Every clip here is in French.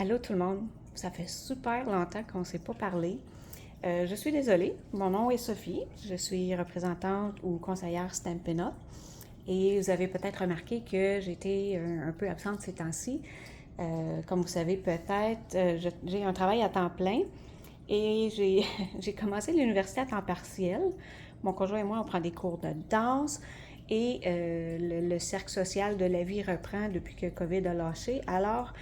Allô tout le monde, ça fait super longtemps qu'on ne s'est pas parlé. Je suis désolée, mon nom est Sophie, je suis représentante ou conseillère Stampin' Up! Et vous avez peut-être remarqué que j'étais un peu absente ces temps-ci. Comme vous savez peut-être, j'ai un travail à temps plein et j'ai commencé l'université à temps partiel. Mon conjoint et moi, on prend des cours de danse et le cercle social de la vie reprend depuis que COVID a lâché. Alors,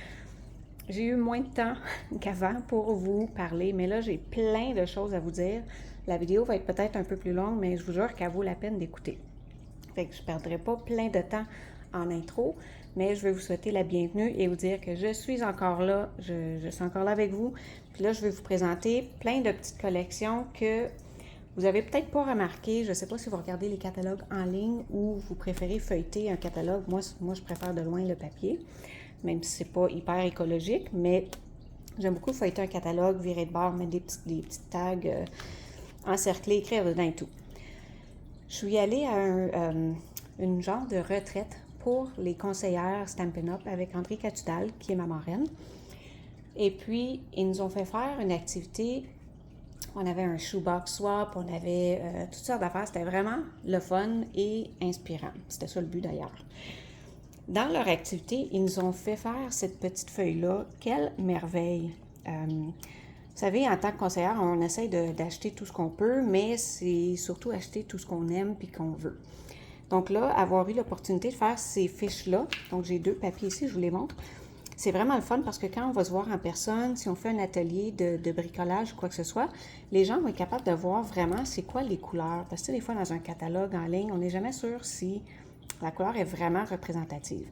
j'ai eu moins de temps qu'avant pour vous parler, mais là, j'ai plein de choses à vous dire. La vidéo va être peut-être un peu plus longue, mais je vous jure qu'elle vaut la peine d'écouter. Fait que je ne perdrai pas plein de temps en intro, mais je vais vous souhaiter la bienvenue et vous dire que je suis encore là, je suis encore là avec vous. Puis là, je vais vous présenter plein de petites collections que vous avez peut-être pas remarqué. Je ne sais pas si vous regardez les catalogues en ligne ou vous préférez feuilleter un catalogue. Moi je préfère de loin le papier, même si c'est pas hyper écologique, mais j'aime beaucoup feuilleter un catalogue, virer de bord, mettre des petites tags encerclés, écrire dedans et tout. Je suis allée à une genre de retraite pour les conseillères Stampin' Up! Avec André Catudal, qui est ma marraine. Et puis, ils nous ont fait faire une activité. On avait un shoebox swap, on avait toutes sortes d'affaires. C'était vraiment le fun et inspirant. C'était ça le but d'ailleurs. Dans leur activité, ils nous ont fait faire cette petite feuille-là. Quelle merveille! Vous savez, en tant que conseillère, on essaye d'acheter tout ce qu'on peut, mais c'est surtout acheter tout ce qu'on aime puis qu'on veut. Donc là, avoir eu l'opportunité de faire ces fiches-là, donc j'ai 2 papiers ici, je vous les montre, c'est vraiment le fun parce que quand on va se voir en personne, si on fait un atelier de bricolage ou quoi que ce soit, les gens vont être capables de voir vraiment c'est quoi les couleurs. Parce que des fois, dans un catalogue en ligne, on n'est jamais sûr si la couleur est vraiment représentative.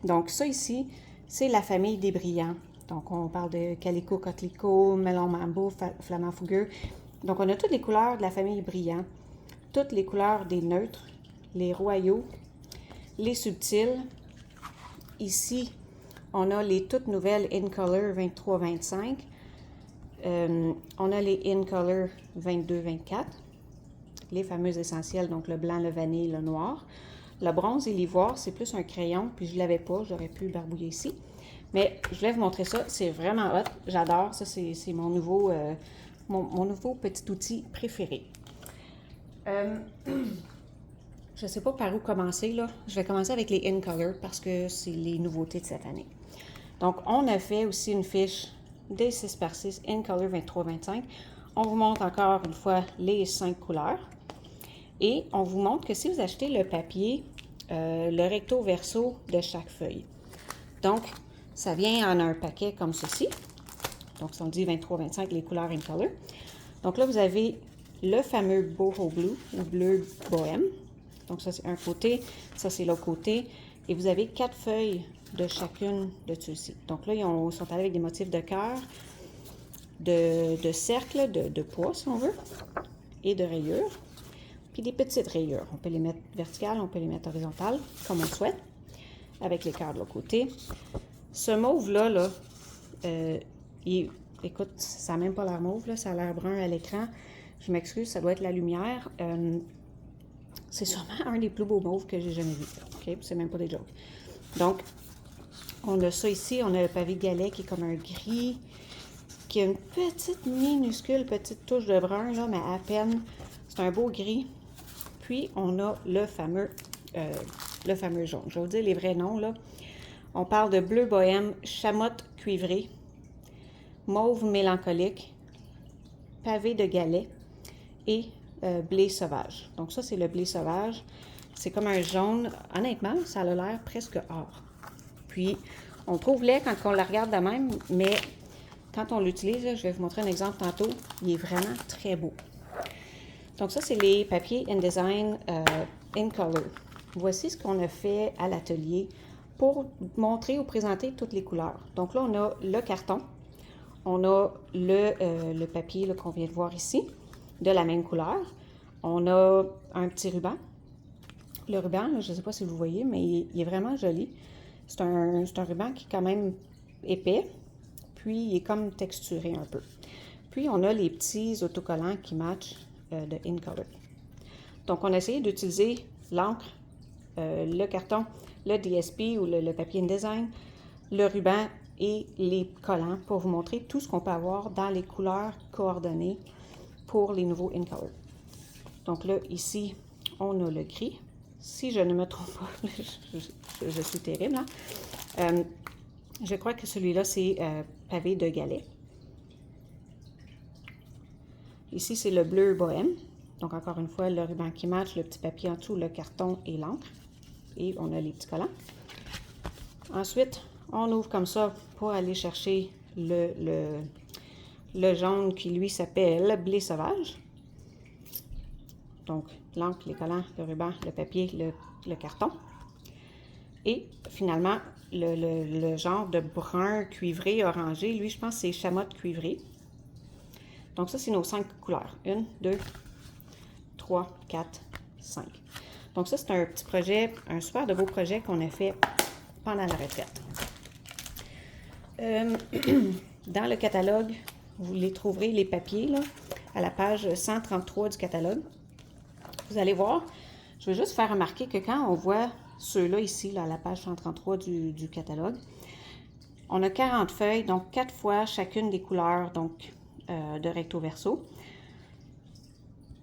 Donc ça ici, c'est la famille des brillants. Donc on parle de calico, coquelicot, melon mambo, flamand fougueux. Donc on a toutes les couleurs de la famille brillant, toutes les couleurs des neutres, les royaux, les subtils. Ici, on a les toutes nouvelles In Color 23-25. On a les In Color 22-24. Les fameux essentiels, donc le blanc, le vanille, le noir. Le bronze et l'ivoire, c'est plus un crayon, puis je ne l'avais pas, j'aurais pu le barbouiller ici. Mais je voulais vous montrer ça, c'est vraiment hot, j'adore, ça c'est mon nouveau petit outil préféré. Je ne sais pas par où commencer là, je vais commencer avec les In Color parce que c'est les nouveautés de cette année. Donc on a fait aussi une fiche des 6x6 In Color 23-25. On vous montre encore une fois les 5 couleurs. Et on vous montre que si vous achetez le papier, le recto verso de chaque feuille. Donc, ça vient en un paquet comme ceci. Donc, si on dit 23-25, les couleurs In Color. Donc là, vous avez le fameux Boho Blue, ou bleu bohème. Donc, ça, c'est un côté. Ça, c'est l'autre côté. Et vous avez 4 feuilles de chacune de ceux-ci. Donc là, ils sont allés avec des motifs de cœur, de cercle, de pois, si on veut, et de rayures. Puis des petites rayures. On peut les mettre verticales, on peut les mettre horizontales, comme on souhaite, avec les cœurs de l'autre côté. Ce mauve-là, écoute, ça n'a même pas l'air mauve, là, ça a l'air brun à l'écran. Je m'excuse, ça doit être la lumière. C'est sûrement un des plus beaux mauves que j'ai jamais vu. OK? C'est même pas des jokes. Donc, on a ça ici, on a le pavé galet qui est comme un gris, qui a une minuscule petite touche de brun, là, mais à peine. C'est un beau gris. Puis, on a le fameux jaune. Je vais vous dire les vrais noms, là. On parle de bleu bohème, chamotte cuivrée, mauve mélancolique, pavé de galets et blé sauvage. Donc ça, c'est le blé sauvage. C'est comme un jaune. Honnêtement, ça a l'air presque or. Puis, on trouve laid quand on la regarde de même, mais quand on l'utilise, je vais vous montrer un exemple tantôt, il est vraiment très beau. Donc ça, c'est les papiers InDesign In Color. Voici ce qu'on a fait à l'atelier pour montrer ou présenter toutes les couleurs. Donc là, on a le carton, on a le papier qu'on vient de voir ici, de la même couleur. On a un petit ruban. Le ruban, là, je ne sais pas si vous voyez, mais il est vraiment joli. C'est un ruban qui est quand même épais, puis il est comme texturé un peu. Puis on a les petits autocollants qui matchent de In Color. Donc, on a essayé d'utiliser l'encre, le carton, le DSP ou le papier InDesign, le ruban et les collants pour vous montrer tout ce qu'on peut avoir dans les couleurs coordonnées pour les nouveaux In Color. Donc là, ici, on a le gris. Si je ne me trompe pas, je suis terrible, hein? Je crois que celui-là, c'est pavé de galets. Ici, c'est le bleu bohème. Donc, encore une fois, le ruban qui match, le petit papier en dessous, le carton et l'encre. Et on a les petits collants. Ensuite, on ouvre comme ça pour aller chercher le jaune qui, lui, s'appelle blé sauvage. Donc, l'encre, les collants, le ruban, le papier, le carton. Et finalement, le genre de brun cuivré, orangé, lui, je pense que c'est chamotte cuivré. Donc, ça, c'est nos 5 couleurs. 1, 2, 3, 4, 5. Donc, ça, c'est un petit projet, un super de beau projet qu'on a fait pendant la retraite. Dans le catalogue, vous les trouverez, les papiers, là, à la page 133 du catalogue. Vous allez voir, je vais juste faire remarquer que quand on voit ceux-là ici, là, à la page 133 du catalogue, on a 40 feuilles, donc 4 fois chacune des couleurs donc, de recto verso.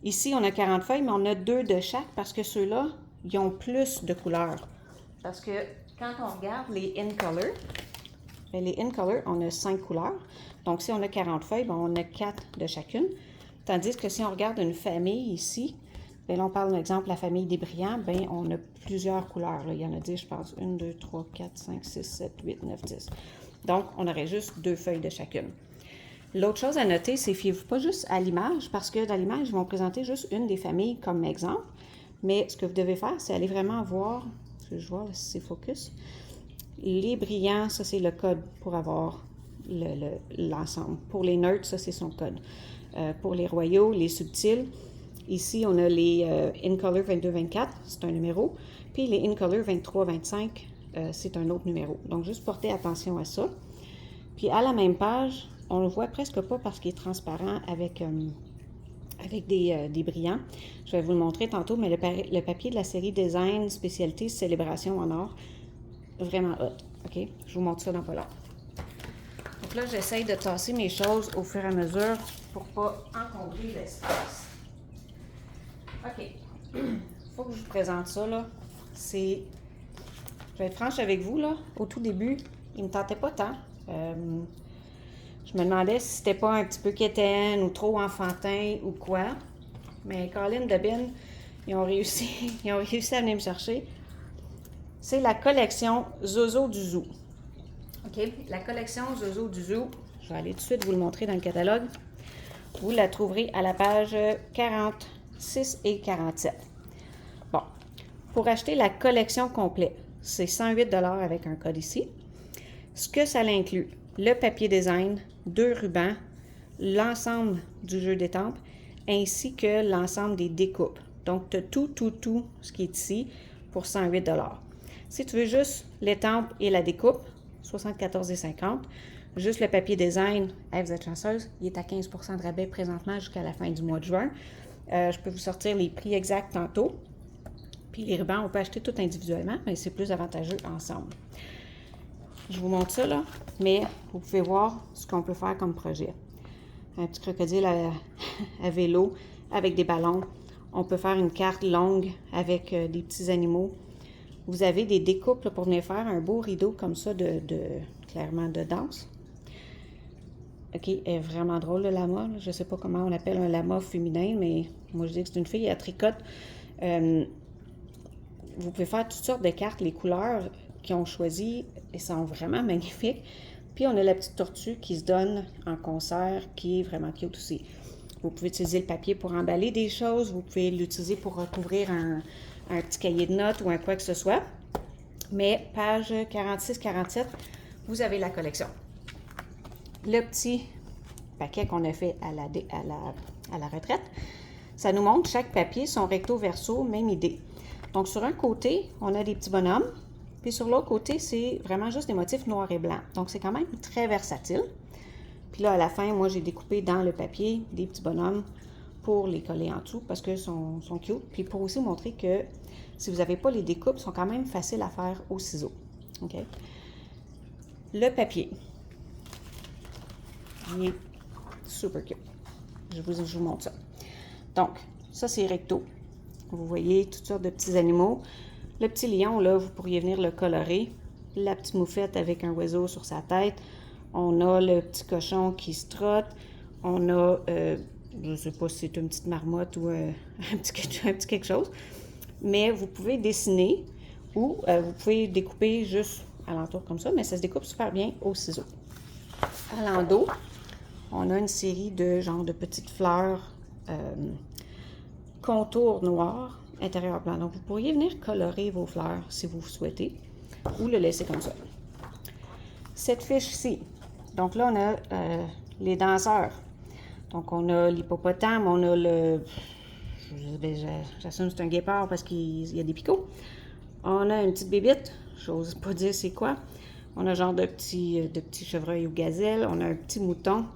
Ici, on a 40 feuilles, mais on a 2 de chaque parce que ceux-là, ils ont plus de couleurs. Parce que quand on regarde les In Color, bien, les In Color, on a 5 couleurs. Donc, si on a 40 feuilles, bien, on a 4 de chacune. Tandis que si on regarde une famille ici, bien, là, on parle, par exemple, de la famille des brillants, bien, on a plusieurs couleurs. Là. Il y en a 10, je pense. 1, 2, 3, 4, 5, 6, 7, 8, 9, 10. Donc, on aurait juste 2 feuilles de chacune. L'autre chose à noter, c'est fiez-vous pas juste à l'image, parce que dans l'image, ils vont présenter juste une des familles comme exemple. Mais ce que vous devez faire, c'est aller vraiment voir, je vais voir si c'est focus. Les brillants, ça c'est le code pour avoir l'ensemble. Pour les neutres, ça c'est son code. Pour les royaux, les subtils, ici on a les In Color 22-24, c'est un numéro. Puis les In Color 23-25, c'est un autre numéro. Donc juste portez attention à ça. Puis à la même page, on ne le voit presque pas parce qu'il est transparent avec des brillants. Je vais vous le montrer tantôt, mais le papier de la série Design Spécialité Célébration en or, vraiment hot. OK? Je vous montre ça dans pas long. Donc là, j'essaye de tasser mes choses au fur et à mesure pour ne pas encombrer l'espace. OK. Il faut que je vous présente ça, là. Je vais être franche avec vous, là. Au tout début, il ne me tentait pas tant. Je me demandais si c'était pas un petit peu quétaine ou trop enfantin ou quoi. Mais Colin de Ben, ils ont réussi à venir me chercher. C'est la collection Zozo du Zoo. OK? La collection Zozo du Zoo, je vais aller tout de suite vous le montrer dans le catalogue. Vous la trouverez à la page 46 et 47. Bon, pour acheter la collection complète, c'est 108 $ avec un code ici. Ce que ça inclut, le papier design, 2 rubans, l'ensemble du jeu d'étampes, ainsi que l'ensemble des découpes. Donc, tu as tout ce qui est ici pour 108 $. Si tu veux juste l'étampe et la découpe, 74,50 $. Juste le papier design, hey, vous êtes chanceuse, il est à 15 % de rabais présentement jusqu'à la fin du mois de juin. Je peux vous sortir les prix exacts tantôt. Puis les rubans, on peut acheter tout individuellement, mais c'est plus avantageux ensemble. Je vous montre ça, là, mais vous pouvez voir ce qu'on peut faire comme projet. Un petit crocodile à vélo avec des ballons. On peut faire une carte longue avec des petits animaux. Vous avez des découpes là, pour venir faire un beau rideau comme ça clairement de danse. OK, elle est vraiment drôle, le lama. Je ne sais pas comment on appelle un lama féminin, mais moi, je dis que c'est une fille, elle tricote. Vous pouvez faire toutes sortes de cartes. Les couleurs qu'ils ont choisies sont vraiment magnifiques. Puis, on a la petite tortue qui se donne en concert, qui est vraiment cute aussi. Vous pouvez utiliser le papier pour emballer des choses. Vous pouvez l'utiliser pour recouvrir un petit cahier de notes ou un quoi que ce soit. Mais page 46-47, vous avez la collection. Le petit paquet qu'on a fait à la retraite, ça nous montre chaque papier, son recto verso, même idée. Donc, sur un côté, on a des petits bonhommes. Puis sur l'autre côté, c'est vraiment juste des motifs noirs et blancs. Donc, c'est quand même très versatile. Puis là, à la fin, moi, j'ai découpé dans le papier des petits bonhommes pour les coller en dessous parce qu'ils sont cute. Puis pour aussi montrer que si vous n'avez pas les découpes, ils sont quand même faciles à faire au ciseau. OK? Le papier. Il est super cute. Je vous montre ça. Donc, ça c'est recto. Vous voyez toutes sortes de petits animaux. Le petit lion, là, vous pourriez venir le colorer. La petite moufette avec un oiseau sur sa tête. On a le petit cochon qui se trotte. On a, je ne sais pas si c'est une petite marmotte ou un petit quelque chose. Mais vous pouvez dessiner ou vous pouvez découper juste alentour comme ça. Mais ça se découpe super bien au ciseau. À l'endos, on a une série de genre de petites fleurs contour noir, intérieur blanc. Donc, vous pourriez venir colorer vos fleurs si vous souhaitez ou le laisser comme ça. Cette fiche-ci, donc là, on a les danseurs. Donc, on a l'hippopotame, on a le... J'assume que c'est un guépard parce qu'il y a des picots. On a une petite bébite, j'ose pas dire c'est quoi. On a genre de petits chevreuils ou gazelles. On a un petit mouton.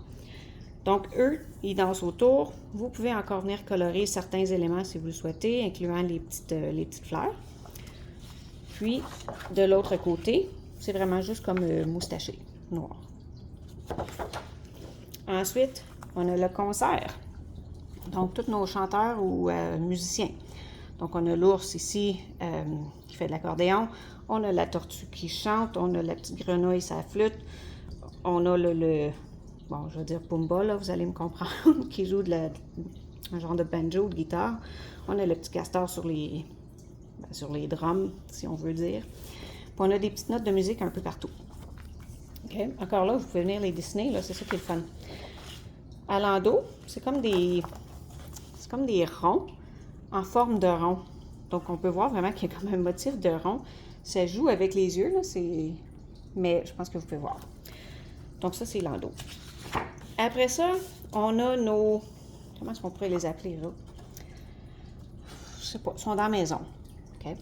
Donc, eux, ils dansent autour. Vous pouvez encore venir colorer certains éléments si vous le souhaitez, incluant les petites fleurs. Puis, de l'autre côté, c'est vraiment juste comme moustaché, noir. Ensuite, on a le concert. Donc, tous nos chanteurs ou musiciens. Donc, on a l'ours ici qui fait de l'accordéon. On a la tortue qui chante. On a la petite grenouille, sa flûte. On a bon, je vais dire Pumba, là, vous allez me comprendre, qui joue un genre de banjo, de guitare. On a le petit castor sur les drums, si on veut dire. Puis on a des petites notes de musique un peu partout. OK? Encore là, vous pouvez venir les dessiner, là, c'est ça qui est le fun. À l'endos, c'est comme des ronds en forme de rond. Donc, on peut voir vraiment qu'il y a comme un motif de rond. Ça joue avec les yeux, là, mais je pense que vous pouvez voir. Donc, ça, c'est l'endos. Après ça, on a nos... Comment est-ce qu'on pourrait les appeler, là? Je sais pas, ils sont dans la maison. OK?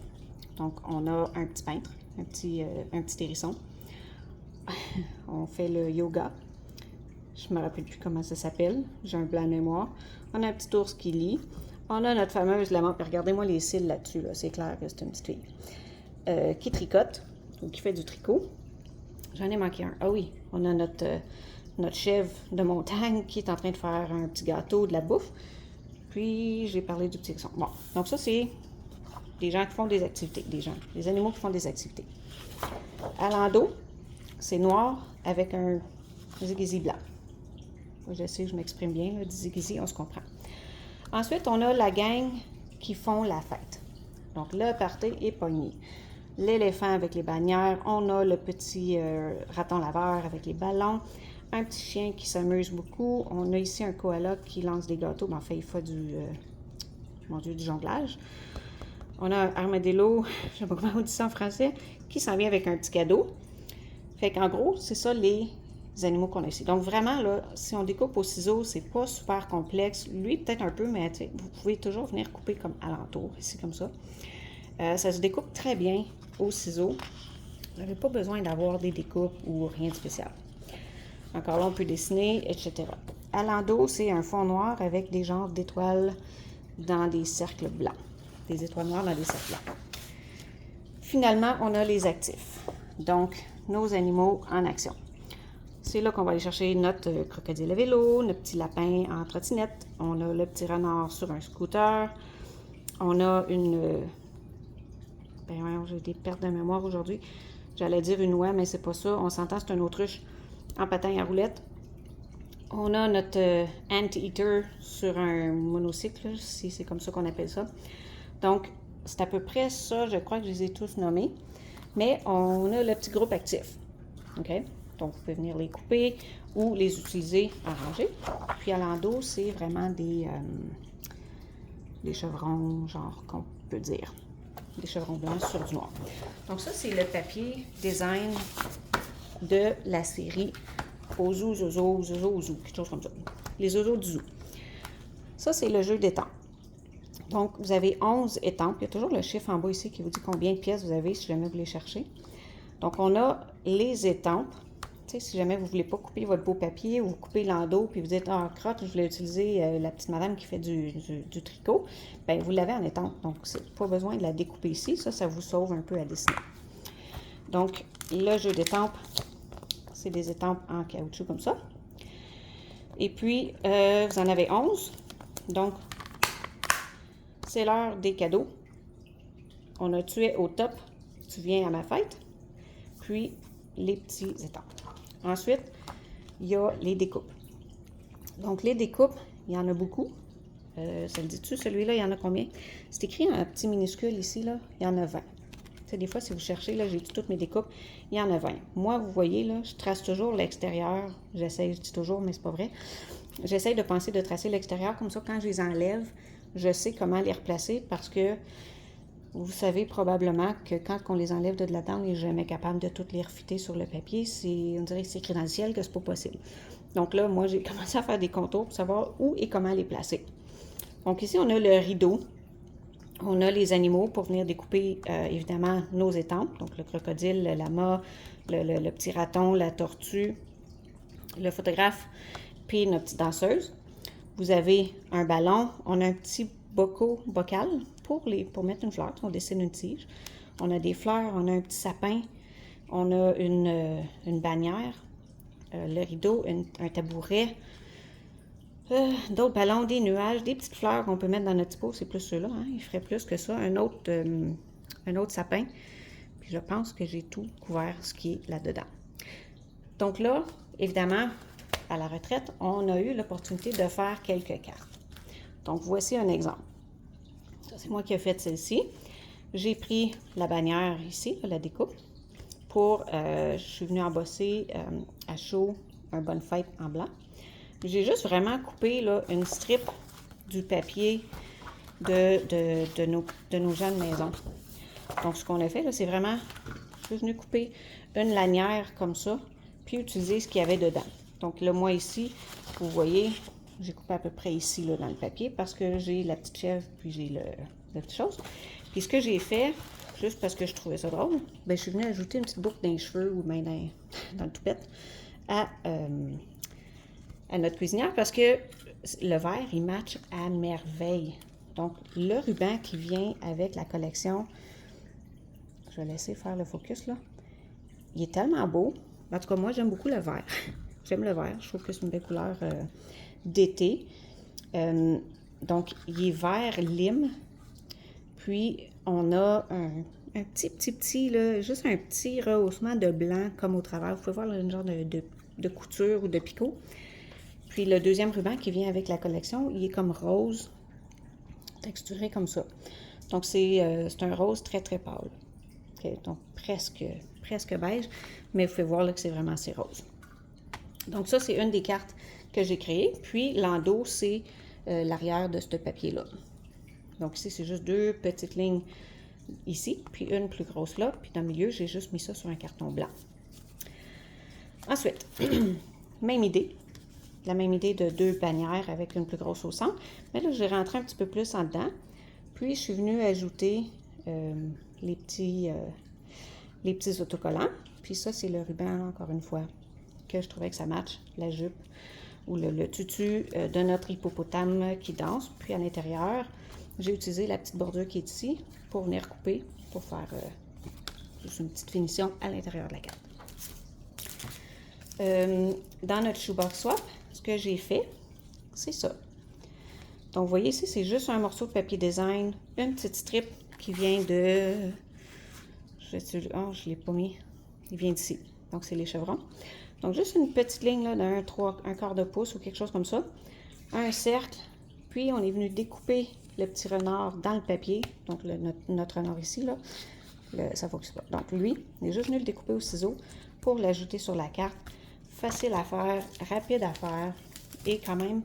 Donc, on a un petit peintre, un petit hérisson. On fait le yoga. Je me rappelle plus comment ça s'appelle. J'ai un blanc de mémoire. On a un petit ours qui lit. On a notre fameuse lampe. Regardez-moi les cils là-dessus. Là. C'est clair que c'est une petite fille. Qui tricote ou qui fait du tricot. J'en ai manqué un. Ah oui, on a notre chèvre de montagne qui est en train de faire un petit gâteau, de la bouffe. Puis, j'ai parlé du petit hérisson. Bon, donc ça, c'est des gens qui font des activités. Des animaux qui font des activités. À l'endos, c'est noir avec un zigizzi blanc. Je sais que je m'exprime bien, le zigizzi, on se comprend. Ensuite, on a la gang qui font la fête. Donc, le party est pogné. L'éléphant avec les bannières. On a le petit raton laveur avec les ballons. Un petit chien qui s'amuse beaucoup. On a ici un koala qui lance des gâteaux. Mais en fait, il fait du jonglage. On a un armadillo, je ne sais pas comment on dit ça en français, qui s'en vient avec un petit cadeau. Fait qu'en gros, c'est ça les animaux qu'on a ici. Donc vraiment, là, si on découpe au ciseau, c'est pas super complexe. Lui, peut-être un peu, mais vous pouvez toujours venir couper comme alentour, ici comme ça. Ça se découpe très bien au ciseau. Vous n'avez pas besoin d'avoir des découpes ou rien de spécial. Encore là, on peut dessiner, etc. À l'endos, c'est un fond noir avec des genres d'étoiles dans des cercles blancs. Des étoiles noires dans des cercles blancs. Finalement, on a les actifs. Donc, nos animaux en action. C'est là qu'on va aller chercher notre crocodile à vélo, notre petit lapin en trottinette. On a le petit renard sur un scooter. On a une... j'ai des pertes de mémoire aujourd'hui. J'allais dire une oie, mais c'est pas ça. On s'entend, c'est une autruche en patin à roulettes. On a notre anteater sur un monocycle, si c'est comme ça qu'on appelle ça. Donc, c'est à peu près ça. Je crois que je les ai tous nommés. Mais on a le petit groupe actif. OK? Donc, vous pouvez venir les couper ou les utiliser en rangée. Puis, à l'endos, c'est vraiment des chevrons, genre, qu'on peut dire. Des chevrons blancs sur du noir. Donc, ça, c'est le papier design de la série Ozu, Zozo, quelque chose comme ça. Les Ozo du zoo. Ça, c'est le jeu d'étampes. Donc, vous avez 11 étampes. Il y a toujours le chiffre en bas ici qui vous dit combien de pièces vous avez si jamais vous les cherchez. Donc, on a les étampes. Tu sais, si jamais vous ne voulez pas couper votre beau papier, vous coupez l'endos, puis vous dites, ah, crotte, je voulais utiliser la petite madame qui fait du tricot, bien, vous l'avez en étampe. Donc, pas besoin de la découper ici. Ça vous sauve un peu à dessiner. Donc, le jeu d'étampes, C'est des étampes en caoutchouc comme ça. Et puis, vous en avez 11. Donc, c'est l'heure des cadeaux. On a tué au top. Tu viens à ma fête. Puis, les petits étampes. Ensuite, il y a les découpes. Donc, les découpes, il y en a beaucoup. Ça le dit-tu, celui-là, il y en a combien? C'est écrit en petit minuscule ici, là, il y en a 20. T'sais, des fois, si vous cherchez, là, j'ai dit toutes mes découpes, il y en a 20. Moi, vous voyez, là, je trace toujours l'extérieur. J'essaie, je dis toujours, mais c'est pas vrai. J'essaie de penser de tracer l'extérieur, comme ça, quand je les enlève, je sais comment les replacer, parce que vous savez probablement que quand on les enlève de là-dedans, on n'est jamais capable de toutes les refitter sur le papier. On dirait que c'est écrit dans le ciel que c'est pas possible. Donc là, moi, j'ai commencé à faire des contours pour savoir où et comment les placer. Donc ici, on a le rideau. On a les animaux pour venir découper, évidemment, nos étampes. Donc le crocodile, le lama, le petit raton, la tortue, le photographe, puis notre petite danseuse. Vous avez un ballon. On a un petit bocal pour mettre une fleur. On dessine une tige. On a des fleurs. On a un petit sapin. On a une bannière. Le rideau, un tabouret. D'autres ballons, des nuages, des petites fleurs qu'on peut mettre dans notre petit pot, c'est plus ceux-là, hein? Il ferait plus que ça. Un autre sapin. Puis je pense que j'ai tout couvert ce qui est là-dedans. Donc là, évidemment, à la retraite, on a eu l'opportunité de faire quelques cartes. Donc voici un exemple. Ça, c'est moi qui ai fait celle-ci. J'ai pris la bannière ici, la découpe, je suis venue embosser à chaud un bonne fête en blanc. J'ai juste vraiment coupé là, une strip du papier de nos jeunes maisons. Donc, ce qu'on a fait, là, c'est vraiment, je suis venue couper une lanière comme ça, puis utiliser ce qu'il y avait dedans. Donc, là, moi, ici, vous voyez, j'ai coupé à peu près ici, là, dans le papier, parce que j'ai la petite chèvre, puis j'ai la petite chose. Puis, ce que j'ai fait, juste parce que je trouvais ça drôle, bien, je suis venue ajouter une petite boucle dans les cheveux ou bien dans le toupette à notre cuisinière parce que le vert, il match à merveille. Donc, le ruban qui vient avec la collection, je vais laisser faire le focus là, il est tellement beau. En tout cas, moi, j'aime beaucoup le vert. J'aime le vert, je trouve que c'est une belle couleur d'été. Donc, il est vert lime. Puis, on a un petit, là, juste un petit rehaussement de blanc comme au travers. Vous pouvez voir là, une genre de couture ou de picot. Puis le deuxième ruban qui vient avec la collection, il est comme rose, texturé comme ça. Donc c'est un rose très très pâle. Okay, donc presque beige, mais vous pouvez voir là que c'est vraiment assez rose. Donc ça, c'est une des cartes que j'ai créées. Puis l'endos, c'est l'arrière de ce papier-là. Donc ici, c'est juste deux petites lignes ici, puis une plus grosse là. Puis dans le milieu, j'ai juste mis ça sur un carton blanc. Ensuite, même idée. La même idée de deux bannières avec une plus grosse au centre. Mais là, j'ai rentré un petit peu plus en dedans. Puis, je suis venue ajouter les petits autocollants. Puis ça, c'est le ruban, encore une fois, que je trouvais que ça match la jupe ou le tutu de notre hippopotame qui danse. Puis, à l'intérieur, j'ai utilisé la petite bordure qui est ici pour venir couper, pour faire juste une petite finition à l'intérieur de la carte. Dans notre shoebox swap, ce que j'ai fait, c'est ça. Donc, vous voyez ici, c'est juste un morceau de papier design, une petite strip qui vient de... je ne l'ai pas mis. Il vient d'ici. Donc, c'est les chevrons. Donc, juste une petite ligne là, d'un quart de pouce ou quelque chose comme ça. Un cercle. Puis, on est venu découper le petit renard dans le papier. Donc, notre renard ici, là, ça ne fonctionne pas. Donc, lui, on est juste venu le découper au ciseau pour l'ajouter sur la carte. Facile à faire, rapide à faire et quand même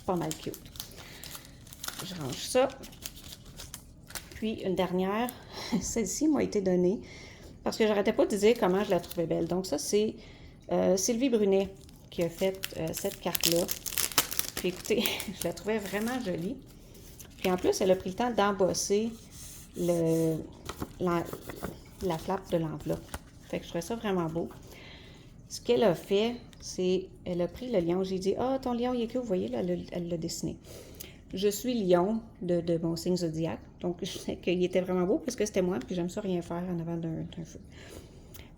pas mal cute. Je range ça. Puis une dernière, celle-ci m'a été donnée parce que j'arrêtais pas de dire comment je la trouvais belle. Donc ça, c'est Sylvie Brunet qui a fait cette carte-là. Puis écoutez, je la trouvais vraiment jolie. Puis en plus, elle a pris le temps d'embosser la flappe de l'enveloppe. Fait que je trouvais ça vraiment beau. Ce qu'elle a fait, c'est elle a pris le lion. J'ai dit, ah, ton lion, il est cute. Vous voyez, là, elle l'a dessiné. Je suis lion de mon signe zodiaque. Donc, je sais qu'il était vraiment beau parce que c'était moi. Puis j'aime ça rien faire en avant d'un feu.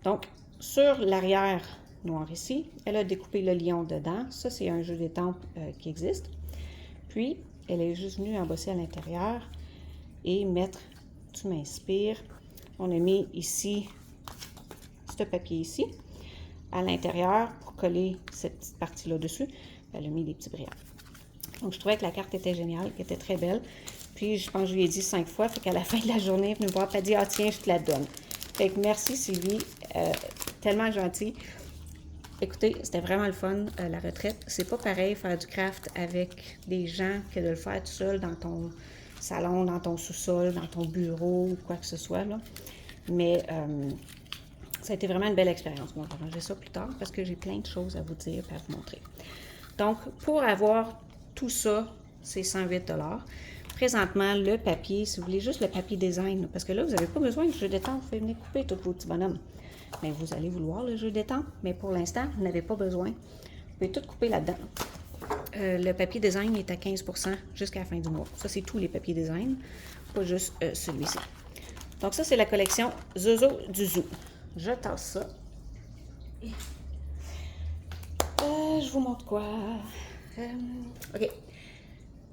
Donc, sur l'arrière noir ici. Elle a découpé le lion dedans. Ça, c'est un jeu d'étampes qui existe. Puis, elle est juste venue embosser à l'intérieur et mettre « Tu m'inspires ». On a mis ici, ce papier ici, à l'intérieur pour coller cette petite partie-là dessus. Elle a mis des petits brillants. Donc, je trouvais que la carte était géniale, qu'elle était très belle. Puis, je pense que je lui ai dit 5 fois, fait qu'à la fin de la journée, elle est venue me voir, elle a dit « Ah tiens, je te la donne ». Fait que merci Sylvie, tellement gentille. Écoutez, c'était vraiment le fun, la retraite. C'est pas pareil faire du craft avec des gens que de le faire tout seul dans ton salon, dans ton sous-sol, dans ton bureau ou quoi que ce soit, là. Mais ça a été vraiment une belle expérience. Bon, on va ranger ça plus tard parce que j'ai plein de choses à vous dire et à vous montrer. Donc, pour avoir tout ça, c'est 108 $. Présentement, le papier, si vous voulez juste le papier design, parce que là, vous n'avez pas besoin de jeu d'étampes, vous pouvez venir couper tous vos petits bonhommes. Mais vous allez vouloir le jeu d'étampes, mais pour l'instant, vous n'avez pas besoin. Vous pouvez tout couper là-dedans. Le papier design est à 15 % jusqu'à la fin du mois. Ça, c'est tous les papiers design, pas juste celui-ci. Donc ça, c'est la collection Zozo du Zoo. Je tasse ça. Je vous montre quoi? OK.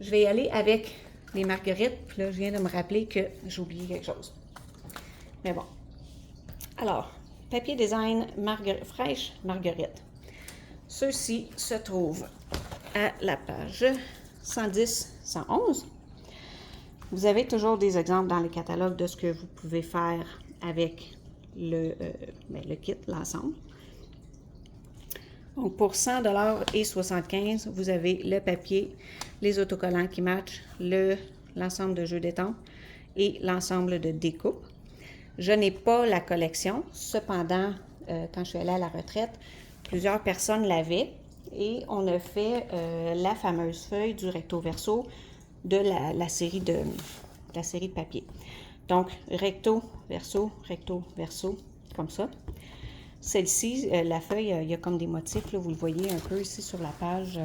Je vais y aller avec les marguerites. Puis là, je viens de me rappeler que j'ai oublié quelque chose. Mais bon. Alors, papier design fraîche marguerite. Ceux-ci se trouvent à la page 110-111. Vous avez toujours des exemples dans les catalogues de ce que vous pouvez faire avec le kit, l'ensemble. Donc, pour 100 $ et 75 $, vous avez le papier, les autocollants qui matchent, l'ensemble de jeux d'étampes et l'ensemble de découpes. Je n'ai pas la collection. Cependant, quand je suis allée à la retraite, plusieurs personnes l'avaient et on a fait la fameuse feuille du recto verso de la série de papier. Donc, recto verso, comme ça. Celle-ci, la feuille, il y a comme des motifs, là, vous le voyez un peu ici sur la page.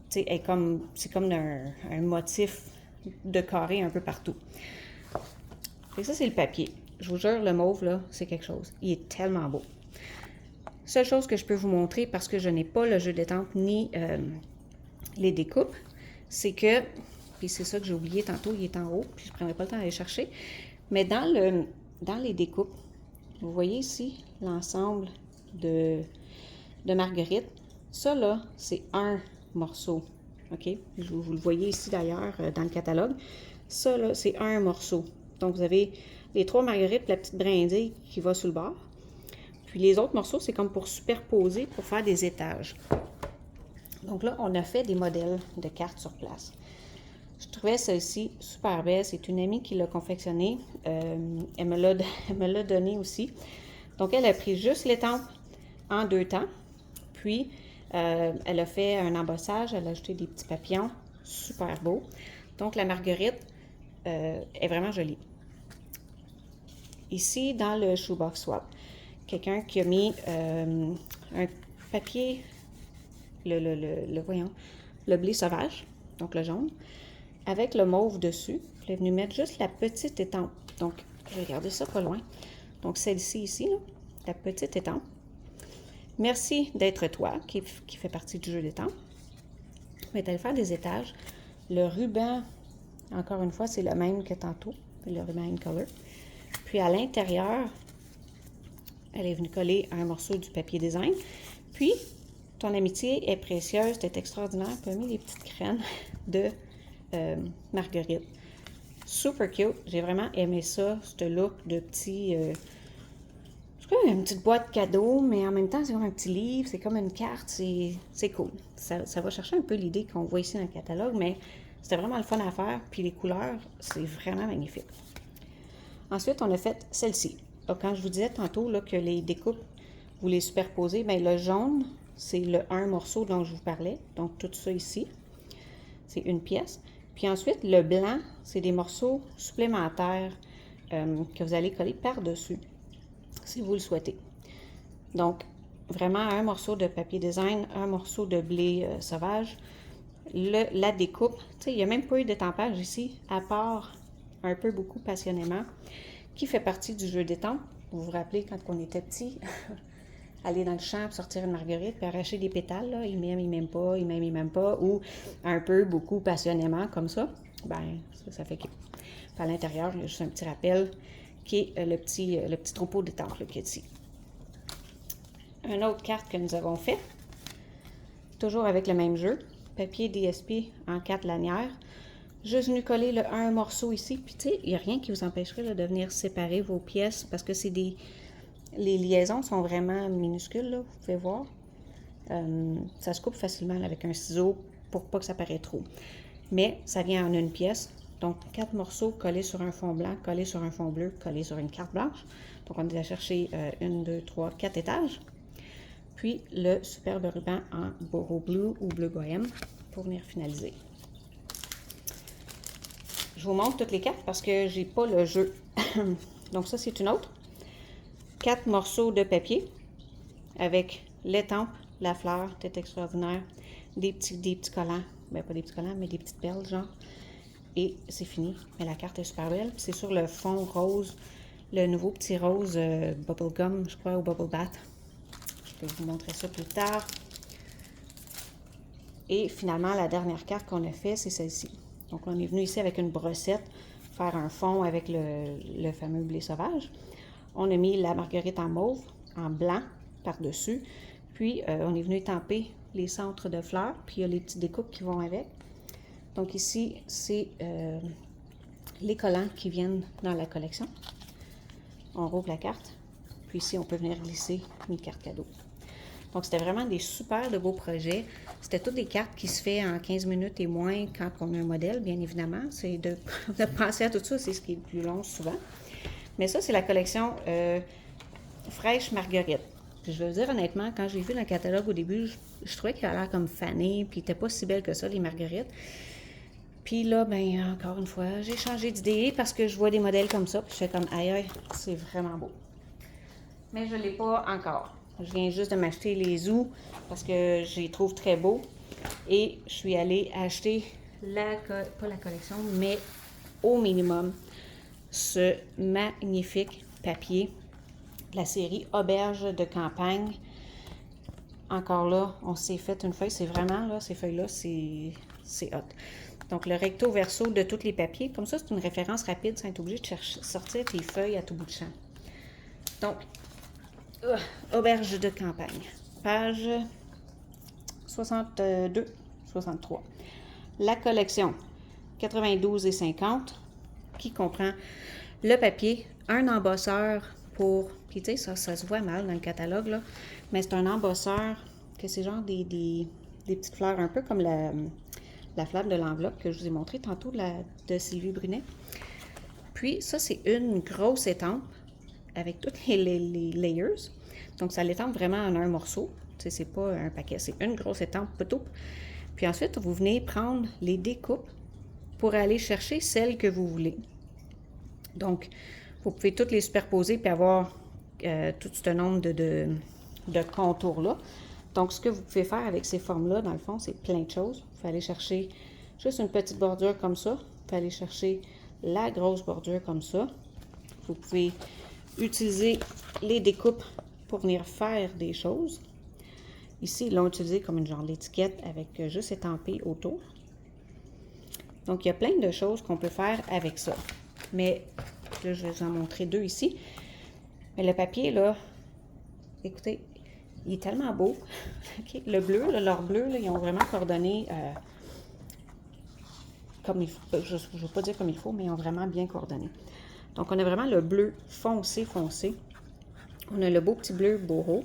C'est comme un motif de carré un peu partout. Et ça, c'est le papier. Je vous jure, le mauve, là, c'est quelque chose. Il est tellement beau. Seule chose que je peux vous montrer, parce que je n'ai pas le jeu d'étampes ni les découpes, c'est que, puis c'est ça que j'ai oublié tantôt, il est en haut, puis je ne prendrai pas le temps d'aller chercher, mais dans les découpes, vous voyez ici l'ensemble de marguerite. Ça, là, c'est un morceau. OK? Vous le voyez ici, d'ailleurs, dans le catalogue. Ça, là, c'est un morceau. Donc, vous avez les 3 marguerites, la petite brindille qui va sur le bord. Puis, les autres morceaux, c'est comme pour superposer, pour faire des étages. Donc là, on a fait des modèles de cartes sur place. Je trouvais celle-ci super belle. C'est une amie qui l'a confectionnée. Elle me l'a donnée aussi. Donc, elle a pris juste l'étampe en 2 temps. Puis, elle a fait un embossage. Elle a ajouté des petits papillons. Super beau. Donc, la marguerite est vraiment jolie. Ici, dans le Shoebox Swap, quelqu'un qui a mis un papier, le blé sauvage, donc le jaune, avec le mauve dessus. Elle est venue mettre juste la petite étampe. Donc, je vais regarder ça pas loin. Donc, celle-ci ici, là, la petite étampe. Merci d'être toi, qui fait partie du jeu d'étampes. On va aller faire des étages. Le ruban, encore une fois, c'est le même que tantôt, le ruban in color. Puis, à l'intérieur, elle est venue coller un morceau du papier design. Puis, ton amitié est précieuse, c'est extraordinaire. Tu as mis des petites graines de marguerite. Super cute. J'ai vraiment aimé ça, ce look de petit... c'est comme une petite boîte cadeau, mais en même temps, c'est comme un petit livre, c'est comme une carte, c'est cool. Ça va chercher un peu l'idée qu'on voit ici dans le catalogue, mais c'était vraiment le fun à faire. Puis les couleurs, c'est vraiment magnifique. Ensuite, on a fait celle-ci. Quand je vous disais tantôt là, que les découpes, vous les superposez, bien le jaune, c'est le un morceau dont je vous parlais. Donc, tout ça ici, c'est une pièce. Puis ensuite, le blanc, c'est des morceaux supplémentaires que vous allez coller par-dessus, si vous le souhaitez. Donc, vraiment un morceau de papier design, un morceau de blé sauvage. La découpe, tu sais, il n'y a même pas eu d'étampage ici, à part un peu beaucoup passionnément, qui fait partie du jeu d'étampes. Vous vous rappelez quand on était petit, aller dans le champ pour sortir une marguerite puis arracher des pétales, là, il m'aime pas, il m'aime pas, ou un peu, beaucoup, passionnément, comme ça, ben ça fait que... Puis à l'intérieur, il y a juste un petit rappel qui est le petit troupeau de temples qui est ici. Une autre carte que nous avons fait, toujours avec le même jeu, papier DSP en 4 lanières. Juste venu coller un morceau ici, puis tu sais, il n'y a rien qui vous empêcherait là, de venir séparer vos pièces, parce que c'est des... Les liaisons sont vraiment minuscules, là, vous pouvez voir. Ça se coupe facilement là, avec un ciseau pour pas que ça paraisse trop. Mais ça vient en une pièce, donc 4 morceaux collés sur un fond blanc, collés sur un fond bleu, collés sur une carte blanche. Donc on est allé chercher 1, 2, 3, 4 étages. Puis le superbe ruban en Boro Blue ou bleu bohème pour venir finaliser. Je vous montre toutes les cartes parce que j'ai pas le jeu. Donc ça, c'est une autre. 4 morceaux de papier avec l'étampe, la fleur, tête extraordinaire, des petits collants. Ben pas des petits collants, mais des petites perles, genre. Et c'est fini. Mais la carte est super belle. C'est sur le fond rose, le nouveau petit rose Bubblegum, je crois, ou Bubble Bath. Je vais vous montrer ça plus tard. Et finalement, la dernière carte qu'on a fait, c'est celle-ci. Donc, on est venu ici avec une brossette, faire un fond avec le fameux blé sauvage. On a mis la marguerite en mauve, en blanc, par-dessus. Puis, on est venu étamper les centres de fleurs, puis il y a les petites découpes qui vont avec. Donc, ici, c'est les collants qui viennent dans la collection. On rouvre la carte. Puis ici, on peut venir glisser mes cartes cadeaux. Donc, c'était vraiment des super de beaux projets. C'était toutes des cartes qui se fait en 15 minutes et moins quand on a un modèle, bien évidemment. C'est de penser à tout ça, c'est ce qui est le plus long souvent. Mais ça, c'est la collection Fraîche Marguerite. Puis je veux dire honnêtement, quand j'ai vu le catalogue au début, je trouvais qu'il a l'air comme fané, puis il n'était pas si belle que ça, les marguerites. Puis là, ben encore une fois, j'ai changé d'idée parce que je vois des modèles comme ça, puis je fais comme aïe aïe, c'est vraiment beau. Mais je ne l'ai pas encore. Je viens juste de m'acheter les zoos parce que je les trouve très beaux. Et je suis allée acheter, pas la collection, mais au minimum, ce magnifique papier de la série Auberge de campagne. Encore là, on s'est fait une feuille. C'est vraiment, là, ces feuilles-là, c'est hot. Donc, le recto verso de tous les papiers. Comme ça, c'est une référence rapide sans être obligé de sortir tes feuilles à tout bout de champ. Donc, Auberge de campagne, page 62-63. La collection 92 et 50 qui comprend le papier, un embosseur pour... Puis tu sais, ça se voit mal dans le catalogue, là, mais c'est un embosseur que c'est genre des petites fleurs, un peu comme la fleur de l'enveloppe que je vous ai montré tantôt de Sylvie Brunet. Puis ça, c'est une grosse étampe avec toutes les layers. Donc, ça l'étampe vraiment en un morceau. Tu sais, c'est pas un paquet, c'est une grosse étampe, tout. Puis ensuite, vous venez prendre les découpes pour aller chercher celles que vous voulez. Donc, vous pouvez toutes les superposer puis avoir tout ce nombre de contours-là. Donc, ce que vous pouvez faire avec ces formes-là, dans le fond, c'est plein de choses. Vous pouvez aller chercher juste une petite bordure comme ça. Vous pouvez aller chercher la grosse bordure comme ça. Vous pouvez utiliser les découpes pour venir faire des choses. Ici, ils l'ont utilisé comme une genre d'étiquette avec juste étampé autour. Donc, il y a plein de choses qu'on peut faire avec ça. Mais là, je vais vous en montrer deux ici. Mais le papier, là, écoutez, il est tellement beau. Okay. Le bleu, là, leur bleu, là, ils ont vraiment coordonné comme il faut. Je ne veux pas dire comme il faut, mais ils ont vraiment bien coordonné. Donc, on a vraiment le bleu foncé. On a le beau petit bleu Boro,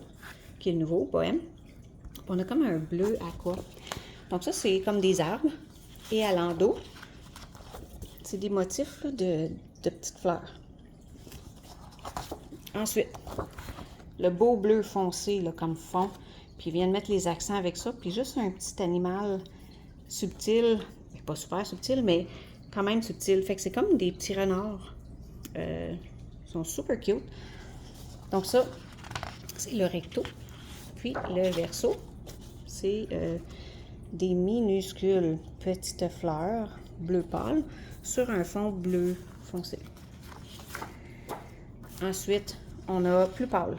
qui est le nouveau, bohème. On a comme un bleu aqua. Donc, ça, c'est comme des arbres. Et à l'endos, c'est des motifs là, de petites fleurs. Ensuite, le beau bleu foncé là, comme fond. Puis, ils viennent mettre les accents avec ça. Puis, juste un petit animal subtil. Pas super subtil, mais quand même subtil. Fait que c'est comme des petits renards. Ils sont super cute. Donc, ça, c'est le recto. Puis, le verso, c'est des minuscules petites fleurs bleu pâle sur un fond bleu foncé. Ensuite, on a plus pâle.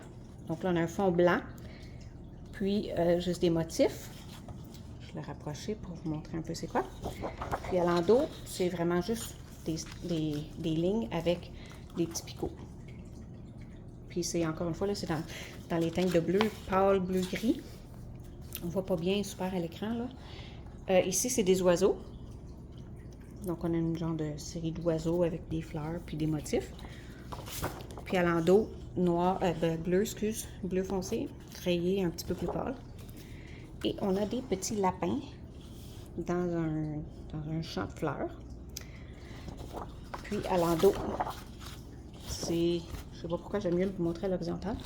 Donc là, on a un fond blanc Puis, juste des motifs. Je vais le rapprocher pour vous montrer un peu c'est quoi. Puis, à l'endos, c'est vraiment juste des lignes avec des petits picots. Puis, c'est encore une fois, là, c'est dans les teintes de bleu pâle, bleu-gris. On voit pas bien super à l'écran, là. Ici, c'est des oiseaux. Donc, on a une genre de série d'oiseaux avec des fleurs puis des motifs. Puis à l'endos, noir, bleu, bleu foncé, rayé un petit peu plus pâle. Et on a des petits lapins dans un champ de fleurs. Puis à l'endos, c'est, je sais pas pourquoi j'aime mieux vous montrer à l'horizontale,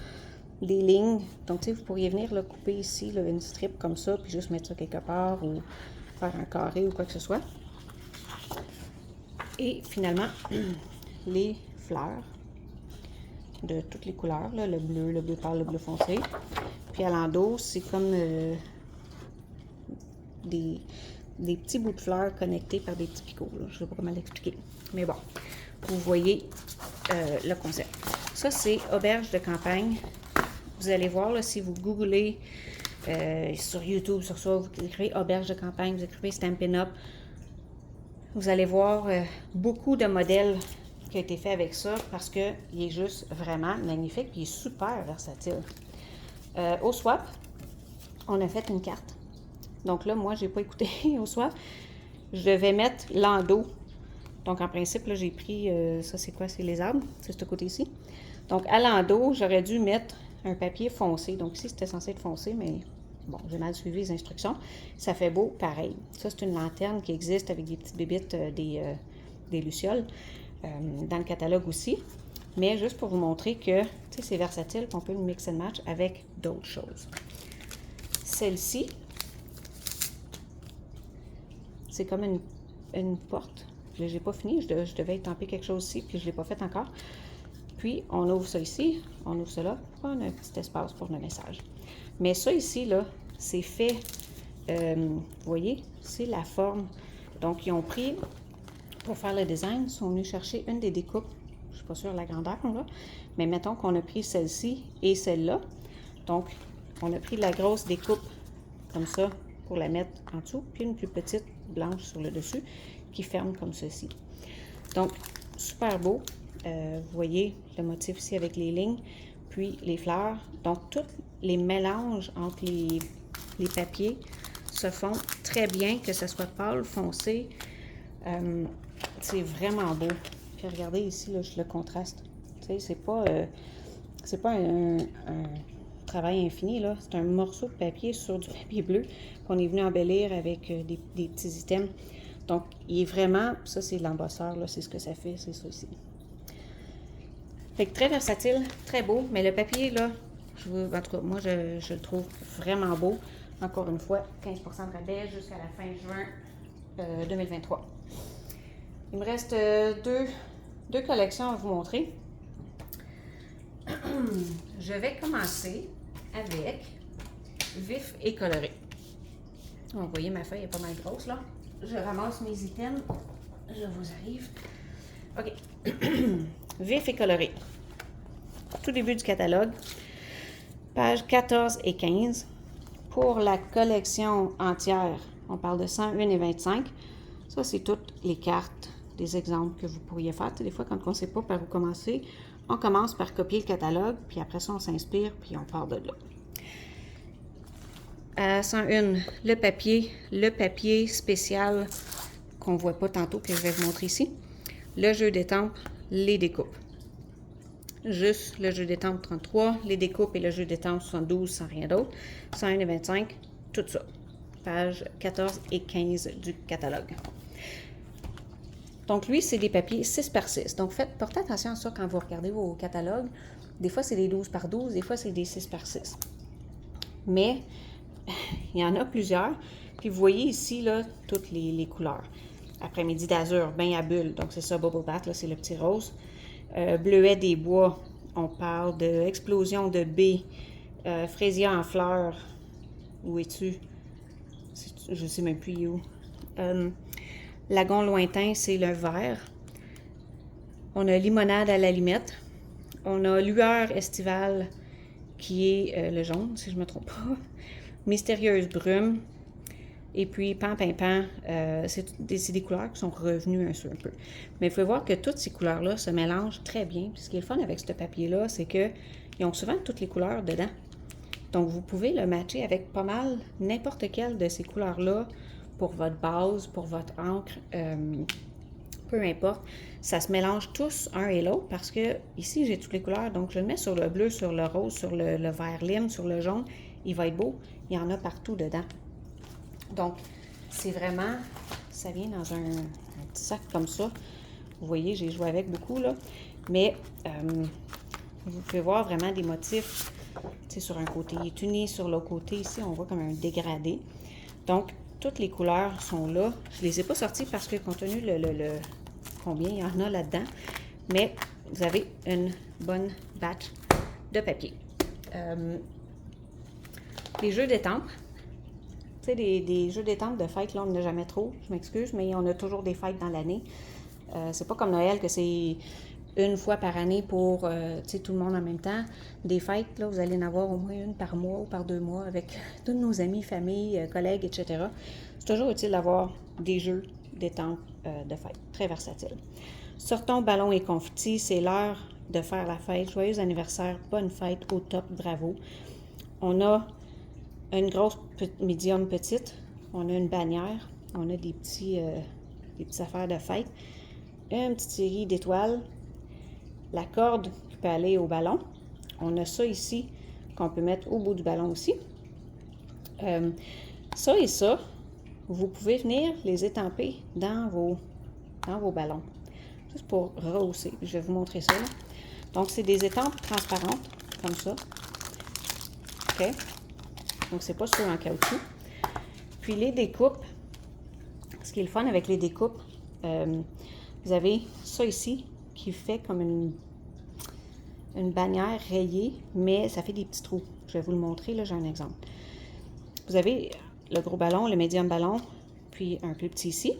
des lignes. Donc, tu sais, vous pourriez venir là, couper ici là, une strip comme ça, puis juste mettre ça quelque part ou faire un carré ou quoi que ce soit. Et finalement, les fleurs de toutes les couleurs, là, le bleu pâle, le bleu foncé. Puis à l'endos, c'est comme des petits bouts de fleurs connectés par des petits picots. Là. Je ne sais pas comment l'expliquer. Mais bon, vous voyez le concept. Ça, c'est auberge de campagne. Vous allez voir, là, si vous googlez sur YouTube, sur ça, vous écrivez auberge de campagne, vous écrivez Stampin' Up, vous allez voir beaucoup de modèles qui ont été faits avec ça parce qu'il est juste vraiment magnifique et il est super versatile. Au swap, on a fait une carte. Donc là, moi, je n'ai pas écouté au swap. Je vais mettre l'endos. Donc, en principe, là, j'ai pris, ça c'est quoi? C'est les arbres, c'est ce côté-ci. Donc, à l'endos, j'aurais dû mettre un papier foncé. Donc ici, c'était censé être foncé, mais bon, j'ai mal suivi les instructions. Ça fait beau, pareil. Ça, c'est une lanterne qui existe avec des petites bébites, des lucioles, dans le catalogue aussi. Mais juste pour vous montrer que, tu sais, c'est versatile, qu'on peut le mix and match avec d'autres choses. Celle-ci, c'est comme une porte. Je n'ai pas fini, je devais étamper quelque chose ici, puis je ne l'ai pas fait encore. Puis, on ouvre ça ici, on ouvre ça là, on a un petit espace pour le message. Mais ça ici, là, c'est fait, vous voyez, c'est la forme. Donc, ils ont pris, pour faire le design, ils sont venus chercher une des découpes. Je ne suis pas sûre de la grandeur, là, mais mettons qu'on a pris celle-ci et celle-là. Donc, on a pris la grosse découpe, comme ça, pour la mettre en dessous, puis une plus petite blanche sur le dessus, qui ferme comme ceci. Donc, super beau. Vous voyez le motif ici avec les lignes, puis les fleurs. Donc, tous les mélanges entre les papiers se font très bien, que ce soit pâle, foncé. C'est vraiment beau. Puis regardez ici, là, le contraste. Tu sais, c'est pas un travail infini, là. C'est un morceau de papier sur du papier bleu qu'on est venu embellir avec des petits items. Donc, il est vraiment, ça c'est l'embosseur, là, c'est ce que ça fait, c'est ça ici. Fait que très versatile, très beau, mais le papier, là, en tout cas, moi, je le trouve vraiment beau. Encore une fois, 15% de rabais jusqu'à la fin juin 2023. Il me reste deux collections à vous montrer. Je vais commencer avec Vif et coloré. Vous voyez, ma feuille est pas mal grosse, là. Je ramasse mes items. Je vous arrive. OK. Vif et coloré. Tout début du catalogue. Pages 14 et 15. Pour la collection entière, on parle de 101 et 25. Ça, c'est toutes les cartes, des exemples que vous pourriez faire. Des fois, quand on ne sait pas par où commencer, on commence par copier le catalogue, puis après ça, on s'inspire, puis on part de là. À 101, le papier spécial qu'on ne voit pas tantôt, que je vais vous montrer ici. Le jeu d'étampes, les découpes. Juste le jeu d'étampes 33, les découpes et le jeu d'étampes 72 sans rien d'autre. 101 et 25, tout ça. Pages 14 et 15 du catalogue. Donc, lui, c'est des papiers 6 par 6. Donc, portez attention à ça quand vous regardez vos catalogues. Des fois, c'est des 12 par 12, des fois, c'est des 6 par 6. Mais, il y en a plusieurs. Puis, vous voyez ici, là, toutes les couleurs. Après-midi d'azur, bain à bulles. Donc, c'est ça, Bubble Bath, là, c'est le petit rose. Bleuet des bois, on parle d'explosion de baies. Fraisier en fleurs. Où es-tu? Je ne sais même plus où. Lagon lointain, c'est le vert. On a limonade à la limette. On a lueur estivale qui est le jaune, si je ne me trompe pas. Mystérieuse brume. Et puis, pan-pin-pan, c'est des couleurs qui sont revenues un peu. Mais il faut voir que toutes ces couleurs-là se mélangent très bien. Puis ce qui est le fun avec ce papier-là, c'est qu'ils ont souvent toutes les couleurs dedans. Donc, vous pouvez le matcher avec pas mal n'importe quelle de ces couleurs-là pour votre base, pour votre encre, peu importe. Ça se mélange tous un et l'autre parce que ici, j'ai toutes les couleurs. Donc, je le mets sur le bleu, sur le rose, sur le vert lime, sur le jaune. Il va être beau. Il y en a partout dedans. Donc, c'est vraiment, ça vient dans un petit sac comme ça. Vous voyez, j'ai joué avec beaucoup, là. Mais, vous pouvez voir vraiment des motifs, tu sais, sur un côté, il est uni, sur l'autre côté, ici, on voit comme un dégradé. Donc, toutes les couleurs sont là. Je ne les ai pas sorties parce que, compte tenu combien il y en a là-dedans, mais vous avez une bonne batch de papier. Les jeux d'étampes. Tu sais, des jeux d'étampes de fête, là, on n'a jamais trop, je m'excuse, mais on a toujours des fêtes dans l'année. C'est pas comme Noël que c'est une fois par année pour, tu sais, tout le monde en même temps. Des fêtes, là, vous allez en avoir au moins une par mois ou par 2 mois avec tous nos amis, famille, collègues, etc. C'est toujours utile d'avoir des jeux d'étampes de fête, très versatiles. Sortons ballons et confettis, c'est l'heure de faire la fête. Joyeux anniversaire, bonne fête, au top, bravo. On a une grosse, médium, petite. On a une bannière. On a des petites affaires de fête. Une petite série d'étoiles. La corde qui peut aller au ballon. On a ça ici qu'on peut mettre au bout du ballon aussi. Ça et ça, vous pouvez venir les étamper dans vos ballons. Juste pour rehausser. Je vais vous montrer ça, là. Donc, c'est des étampes transparentes, comme ça. OK? Donc, c'est pas sûr en caoutchouc. Puis, les découpes, ce qui est le fun avec les découpes, vous avez ça ici qui fait comme une bannière rayée, mais ça fait des petits trous. Je vais vous le montrer, là, j'ai un exemple. Vous avez le gros ballon, le médium ballon, puis un plus petit ici.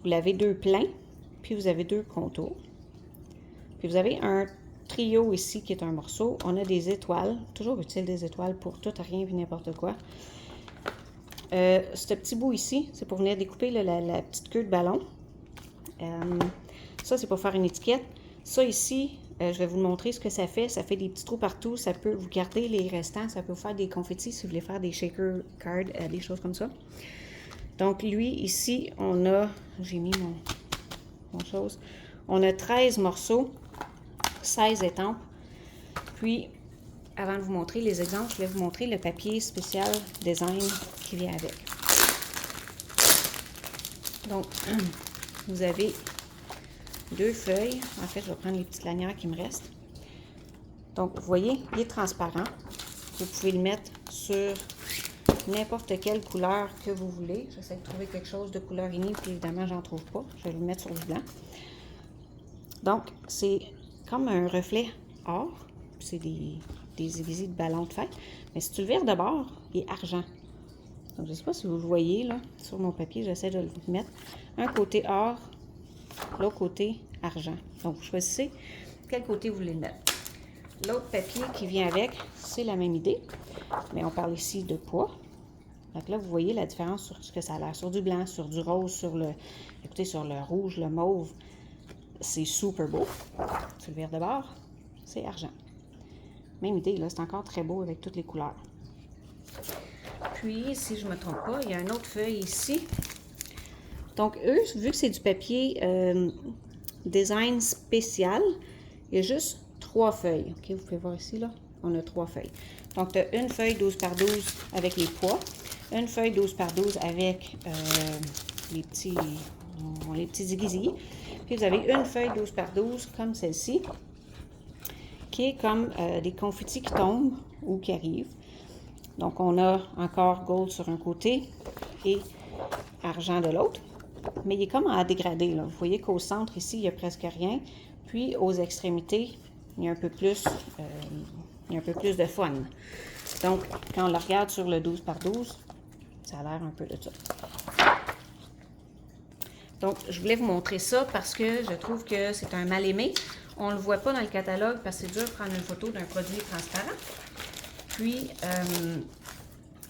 Vous l'avez 2 pleins, puis vous avez 2 contours. Puis vous avez un trio ici qui est un morceau. On a des étoiles, toujours utile des étoiles pour tout, rien, puis n'importe quoi. Ce petit bout ici, c'est pour venir découper la petite queue de ballon. Ça, c'est pour faire une étiquette. Ça ici, je vais vous montrer ce que ça fait. Ça fait des petits trous partout. Ça peut vous garder les restants. Ça peut vous faire des confettis si vous voulez faire des shaker cards, des choses comme ça. Donc, lui, ici, on a... J'ai mis mon chose. On a 13 morceaux, 16 étampes. Puis, avant de vous montrer les exemples, je vais vous montrer le papier spécial design qui vient avec. Donc, vous avez 2 feuilles. En fait, je vais prendre les petites lanières qui me restent. Donc, vous voyez, il est transparent. Vous pouvez le mettre sur n'importe quelle couleur que vous voulez. J'essaie de trouver quelque chose de couleur unie, puis évidemment, j'en trouve pas. Je vais le mettre sur du blanc. Donc, c'est comme un reflet or. C'est des aiguilles de ballon de fête. Mais si tu le vires de bord, il est argent. Donc, je ne sais pas si vous le voyez, là, sur mon papier. J'essaie de le mettre. Un côté or, l'autre côté argent. Donc, vous choisissez quel côté vous voulez le mettre. L'autre papier qui vient avec, c'est la même idée. Mais on parle ici de poids. Donc là, vous voyez la différence sur ce que ça a l'air. Sur du blanc, sur du rose, sur le rouge, le mauve. C'est super beau. Tu le vires de bord, c'est argent. Même idée, là, c'est encore très beau avec toutes les couleurs. Puis, si je ne me trompe pas, il y a une autre feuille ici. Donc, eux, vu que c'est du papier design spécial, il y a juste 3 feuilles. OK, vous pouvez voir ici, là, on a 3 feuilles. Donc, tu as une feuille 12 par 12 avec les poids, une feuille 12 par 12 avec les petits aiguilles. Puis, vous avez une feuille 12 par 12 comme celle-ci, qui est comme des confettis qui tombent ou qui arrivent. Donc, on a encore gold sur un côté et argent de l'autre. Mais il est comme à dégrader, là. Vous voyez qu'au centre, ici, il n'y a presque rien. Puis, aux extrémités, il y a un peu plus, de fun. Donc, quand on le regarde sur le 12 par 12, ça a l'air un peu de ça. Donc, je voulais vous montrer ça parce que je trouve que c'est un mal-aimé. On ne le voit pas dans le catalogue parce que c'est dur de prendre une photo d'un produit transparent. Puis,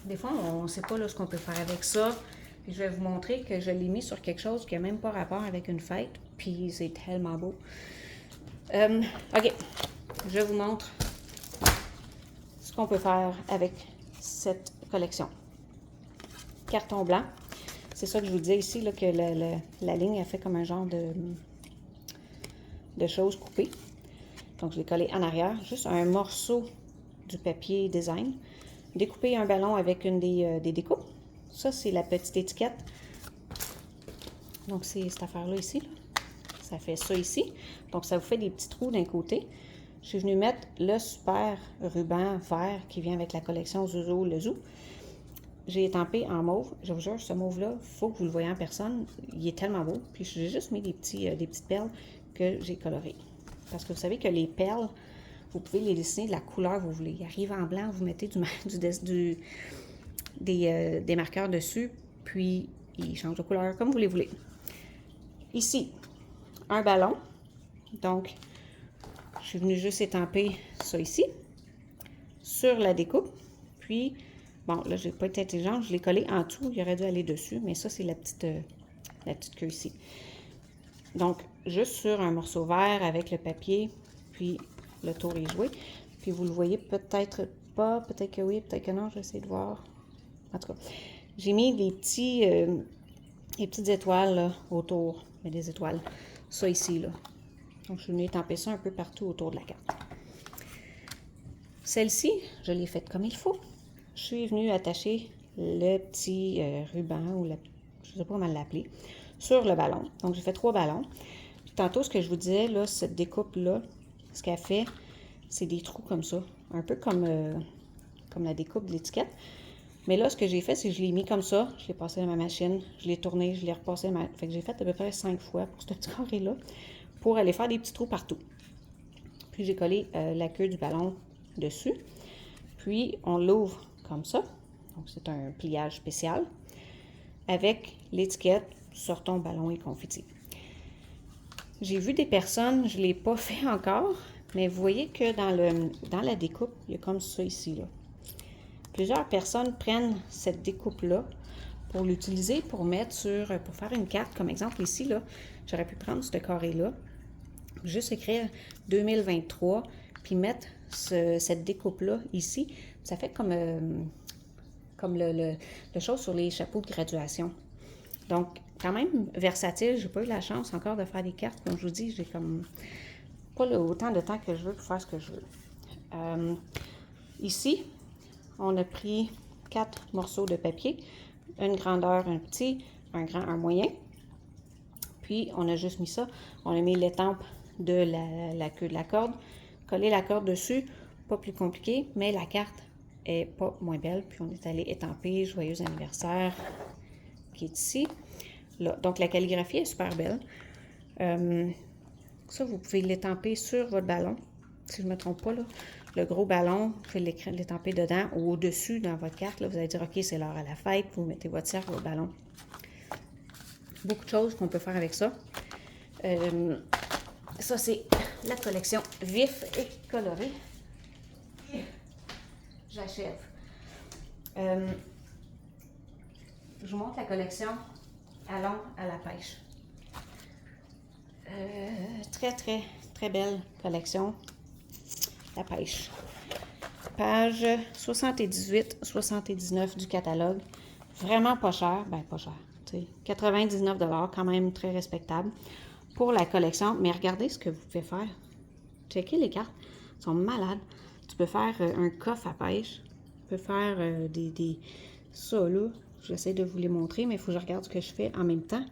des fois, on ne sait pas là, ce qu'on peut faire avec ça. Puis, je vais vous montrer que je l'ai mis sur quelque chose qui n'a même pas rapport avec une fête. Puis, c'est tellement beau. OK, je vous montre ce qu'on peut faire avec cette collection. Carton blanc. C'est ça que je vous disais ici, là, que la ligne a fait comme un genre de choses coupées. Donc, je l'ai collé en arrière. Juste un morceau du papier design. Découper un ballon avec une des découpes. Ça, c'est la petite étiquette. Donc, c'est cette affaire-là ici. Là. Ça fait ça ici. Donc, ça vous fait des petits trous d'un côté. Je suis venue mettre le super ruban vert qui vient avec la collection Zuzo le Zoo. J'ai étampé en mauve. Je vous jure, ce mauve-là, il faut que vous le voyez en personne. Il est tellement beau. Puis, j'ai juste mis des petites perles que j'ai colorées. Parce que vous savez que les perles, vous pouvez les dessiner de la couleur que vous voulez. Ils arrivent en blanc, vous mettez des marqueurs dessus, puis ils changent de couleur comme vous les voulez. Ici, un ballon. Donc, je suis venue juste étamper ça ici, sur la découpe. Puis, bon, là, je n'ai pas été intelligente, je l'ai collé en dessous. Il aurait dû aller dessus, mais ça, c'est la petite queue ici. Donc, juste sur un morceau vert avec le papier, puis le tour est joué. Puis vous le voyez peut-être pas, peut-être que oui, peut-être que non, je vais essayer de voir. En tout cas, j'ai mis des petites étoiles là, autour, mais des étoiles, ça ici, là. Donc, je suis venue étamper ça un peu partout autour de la carte. Celle-ci, je l'ai faite comme il faut. Je suis venue attacher le petit ruban, ou je ne sais pas comment l'appeler, sur le ballon. Donc, j'ai fait 3 ballons. Puis, tantôt, ce que je vous disais, là, cette découpe-là, ce qu'elle fait, c'est des trous comme ça. Un peu comme la découpe de l'étiquette. Mais là, ce que j'ai fait, c'est que je l'ai mis comme ça. Je l'ai passé dans ma machine. Je l'ai tourné, je l'ai repassé dans ma... Fait que j'ai fait à peu près 5 fois pour ce petit carré-là, pour aller faire des petits trous partout. Puis, j'ai collé la queue du ballon dessus. Puis, on l'ouvre comme ça. Donc, c'est un pliage spécial. Avec l'étiquette « Sortons ballon et confetti ». J'ai vu des personnes, je ne l'ai pas fait encore, mais vous voyez que dans la découpe, il y a comme ça ici, là. Plusieurs personnes prennent cette découpe-là pour l'utiliser pour faire une carte. Comme exemple ici, là, j'aurais pu prendre ce carré-là, juste écrire 2023, puis mettre cette découpe-là ici. Ça fait comme le chose sur les chapeaux de graduation. Donc, quand même versatile. J'ai pas eu la chance encore de faire des cartes. Comme je vous dis, j'ai comme pas autant de temps que je veux pour faire ce que je veux. Ici, on a pris 4 morceaux de papier. Une grandeur, un petit, un grand, un moyen. Puis, on a juste mis ça. On a mis l'étampe de la queue de la corde. Coller la corde dessus, pas plus compliqué, mais la carte est pas moins belle. Puis, on est allé étamper « Joyeux anniversaire » qui est ici. Là. Donc, la calligraphie est super belle. Ça, vous pouvez l'étamper sur votre ballon. Si je ne me trompe pas, là, le gros ballon, vous pouvez l'étamper dedans ou au-dessus dans votre carte. Là, vous allez dire, OK, c'est l'heure à la fête. Vous mettez votre cercle, votre ballon. Beaucoup de choses qu'on peut faire avec ça. Ça, c'est la collection vif et coloré. J'achève. Je vous montre la collection Allons à la pêche. Très, très, très belle collection. La pêche. Page 78-79 du catalogue. Vraiment pas cher. Ben, pas cher. 99 $, quand même très respectable pour la collection. Mais regardez ce que vous pouvez faire. Checkez les cartes. Elles sont malades. Tu peux faire un coffre à pêche. Tu peux faire ça, là. J'essaie de vous les montrer, mais il faut que je regarde ce que je fais en même temps.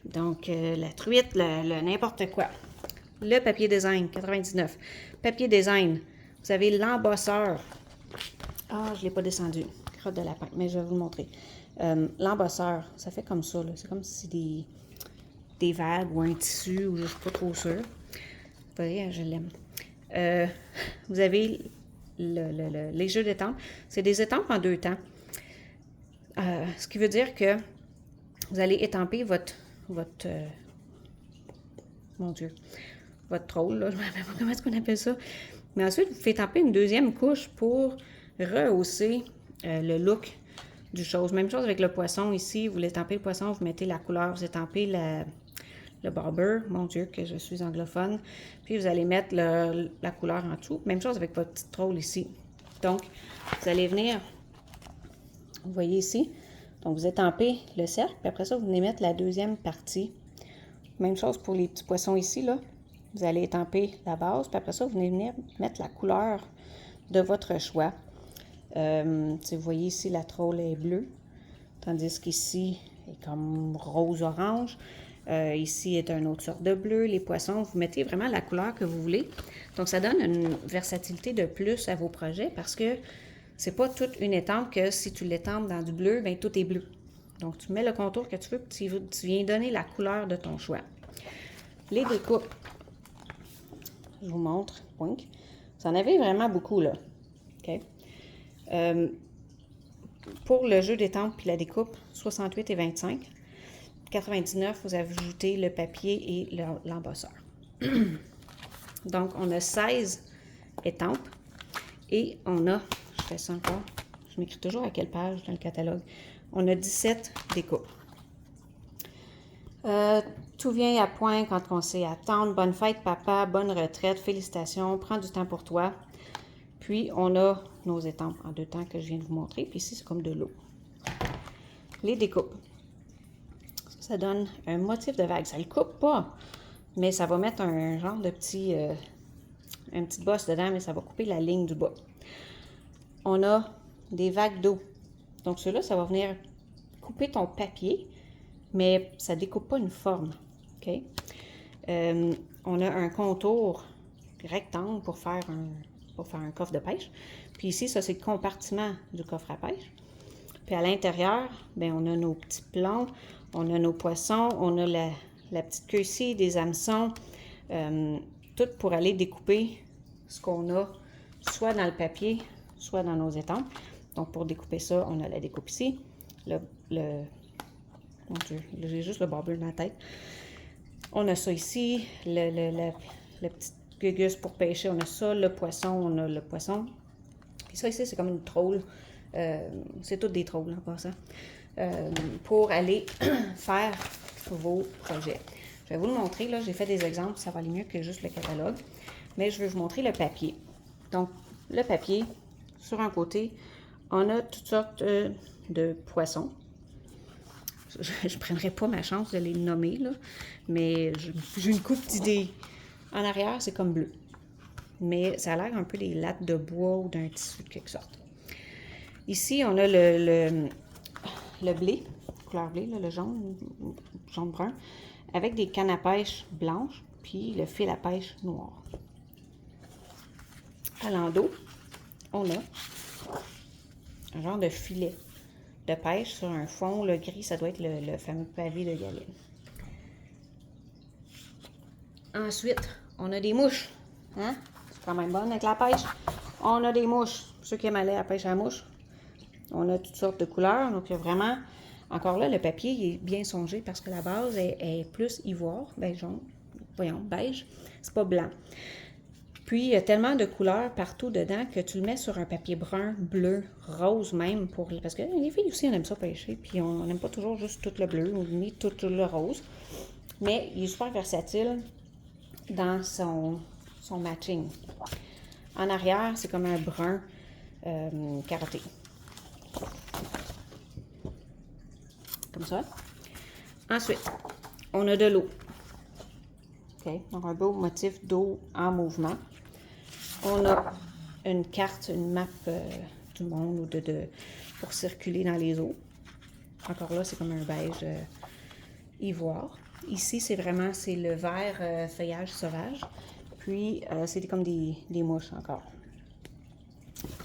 Donc, la truite, n'importe quoi. Le papier design, 99. Papier design, vous avez l'embosseur. Ah, je ne l'ai pas descendu. Crotte de lapin, mais je vais vous le montrer. L'embosseur, ça fait comme ça. C'est comme si c'est des vagues ou un tissu, ou je ne suis pas trop sûre. Vous voyez, je l'aime. Vous avez les jeux d'étampes. C'est des étampes en 2 temps. Ce qui veut dire que vous allez étamper votre mon Dieu, votre troll, là, je ne me rappelle pas comment est-ce qu'on appelle ça. Mais ensuite, vous faites tamper une deuxième couche pour rehausser le look du chose. Même chose avec le poisson ici. Vous l'étampez le poisson, vous mettez la couleur, vous étampez le barber. Mon Dieu, que je suis anglophone. Puis vous allez mettre la couleur en dessous. Même chose avec votre petite troll ici. Donc, vous allez venir, vous voyez ici, donc vous étampez le cercle, puis après ça, vous venez mettre la deuxième partie. Même chose pour les petits poissons ici, là. Vous allez étamper la base, puis après ça, vous venez venir mettre la couleur de votre choix. Si vous voyez ici, la troll est bleue, tandis qu'ici, elle est comme rose-orange. Ici est une autre sorte de bleu. Les poissons, vous mettez vraiment la couleur que vous voulez. Donc, ça donne une versatilité de plus à vos projets parce que c'est pas toute une étampe que si tu l'étampes dans du bleu, bien tout est bleu. Donc, tu mets le contour que tu veux, puis tu viens donner la couleur de ton choix. Les découpes, je vous montre. Wink. Vous en avez vraiment beaucoup, là. OK? Pour le jeu d'étampe puis la découpe, 68 et 25. 99, vous ajoutez le papier et l'embosseur. Donc, on a 16 étampes et on a, je fais ça encore, je m'écris toujours à quelle page dans le catalogue, on a 17 découpes. Tout vient à point quand on sait attendre. Bonne fête, papa, bonne retraite, félicitations, prends du temps pour toi. Puis, on a nos étampes en deux temps que je viens de vous montrer. Puis ici, c'est comme de l'eau. Les découpes. Ça donne un motif de vague. Ça ne le coupe pas, mais ça va mettre un genre de petit, un petit bosse dedans, mais ça va couper la ligne du bas. On a des vagues d'eau. Donc, ceux-là, ça va venir couper ton papier, mais ça ne découpe pas une forme. OK? On a un contour rectangle pour faire un coffre de pêche. Puis ici, ça, c'est le compartiment du coffre à pêche. Puis à l'intérieur, bien, on a nos petits plombs, on a nos poissons, on a la petite queue ici, des hameçons, tout pour aller découper ce qu'on a soit dans le papier, soit dans nos étampes. Donc pour découper ça, on a la découpe ici, mon Dieu, j'ai juste le barber dans la tête. On a ça ici, la petite gugus pour pêcher, on a ça, le poisson, on a le poisson. Puis ça ici, c'est comme une troll. C'est toutes des trolls en passant. Pour aller faire vos projets. Je vais vous le montrer. Là, j'ai fait des exemples, ça va aller mieux que juste le catalogue. Mais je vais vous montrer le papier. Donc, le papier, sur un côté, on a toutes sortes de poissons. Je ne prendrai pas ma chance de les nommer, là, mais j'ai une coupe d'idées. En arrière, c'est comme bleu. Mais ça a l'air un peu des lattes de bois ou d'un tissu de quelque sorte. Ici, on a le blé, couleur blé, là, le jaune-brun, avec des cannes à pêche blanches, puis le fil à pêche noir. À l'endos, on a un genre de filet de pêche sur un fond. Le gris, ça doit être le fameux pavé de galette. Ensuite, on a des mouches. Hein? C'est quand même bon avec la pêche. On a des mouches. Pour ceux qui aiment aller à la pêche à la mouche. On a toutes sortes de couleurs. Donc, il y a vraiment... Encore là, le papier il est bien songé parce que la base est plus ivoire. Ben, jaune. Voyons, beige. C'est pas blanc. Puis, il y a tellement de couleurs partout dedans que tu le mets sur un papier brun, bleu, rose même. Parce que les filles aussi, on aime ça pêcher. Puis, on n'aime pas toujours juste tout le bleu ni tout le rose. Mais il est super versatile dans son matching. En arrière, c'est comme un brun carotté. Comme ça. Ensuite, on a de l'eau. OK? Donc, un beau motif d'eau en mouvement. On a une carte, une map du monde ou pour circuler dans les eaux. Encore là, c'est comme un beige ivoire. Ici, c'est le vert feuillage sauvage. Puis, c'est comme des mouches encore.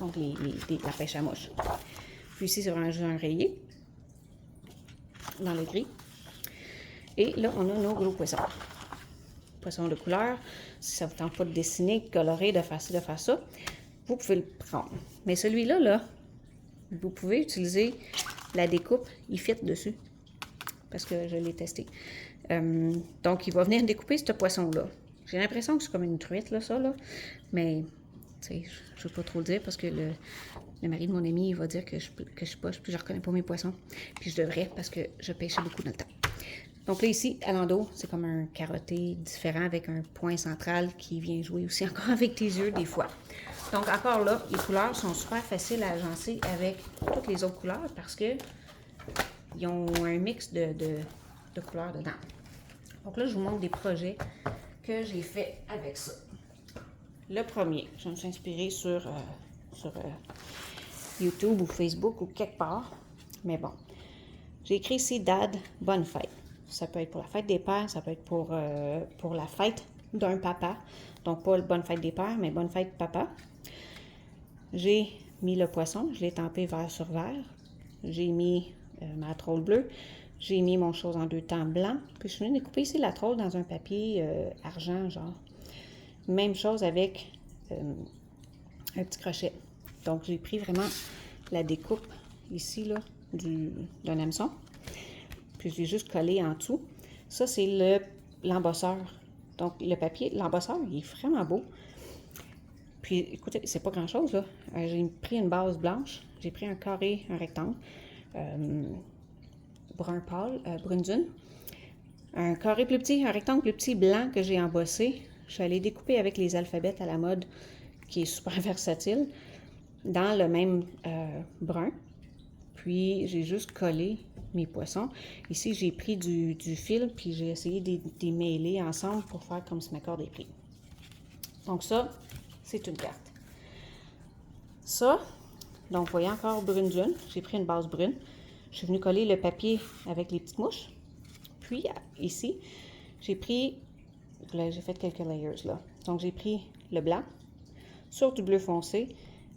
Donc, la pêche à mouches. Puis ici, c'est vraiment juste un rayé dans le gris. Et là, on a nos gros poissons. Poissons de couleur. Si ça ne vous tente pas de dessiner, de colorer, de faire ci, de faire ça, vous pouvez le prendre. Mais celui-là, là, vous pouvez utiliser la découpe, il fit dessus. Parce que je l'ai testé. Donc, il va venir découper ce poisson-là. J'ai l'impression que c'est comme une truite, là, ça, là. Mais sais, je ne veux pas trop le dire parce que le mari de mon ami, il va dire que je poche, puis je ne reconnais pas mes poissons. Puis je devrais parce que je pêchais beaucoup dans le temps. Donc là, ici, à l'endos, c'est comme un carotté différent avec un point central qui vient jouer aussi encore avec tes yeux des fois. Donc encore là, les couleurs sont super faciles à agencer avec toutes les autres couleurs parce que ils ont un mix de couleurs dedans. Donc là, je vous montre des projets que j'ai fait avec ça. Le premier, je me suis inspirée sur YouTube ou Facebook ou quelque part. Mais bon, j'ai écrit ici Dad, bonne fête. Ça peut être pour la fête des pères, ça peut être pour la fête d'un papa. Donc pas bonne fête des pères, mais bonne fête papa. J'ai mis le poisson, je l'ai tempé vert sur vert. J'ai mis ma troll bleue. J'ai mis mon chose en 2 temps blanc. Puis je suis venue découper ici la troll dans un papier argent, genre. Même chose avec un petit crochet. Donc, j'ai pris vraiment la découpe ici, là, d'un hameçon. Puis, je l'ai juste collé en dessous. Ça, c'est l'embosseur. Donc, le papier, l'embosseur, il est vraiment beau. Puis, écoutez, c'est pas grand-chose, là. J'ai pris une base blanche. J'ai pris un carré, un rectangle. Brun pâle, brune dune. Un carré plus petit, un rectangle plus petit blanc que j'ai embossé. Je suis allée découper avec les alphabets à la mode, qui est super versatile, dans le même brun. Puis, j'ai juste collé mes poissons. Ici, j'ai pris du fil, puis j'ai essayé de les mêler ensemble pour faire comme si ma corde est prise. Donc ça, c'est une carte. Ça, donc, vous voyez encore brune dune. J'ai pris une base brune. Je suis venue coller le papier avec les petites mouches. Puis, ici, j'ai pris, là, j'ai fait quelques layers, là. Donc, j'ai pris le blanc sur du bleu foncé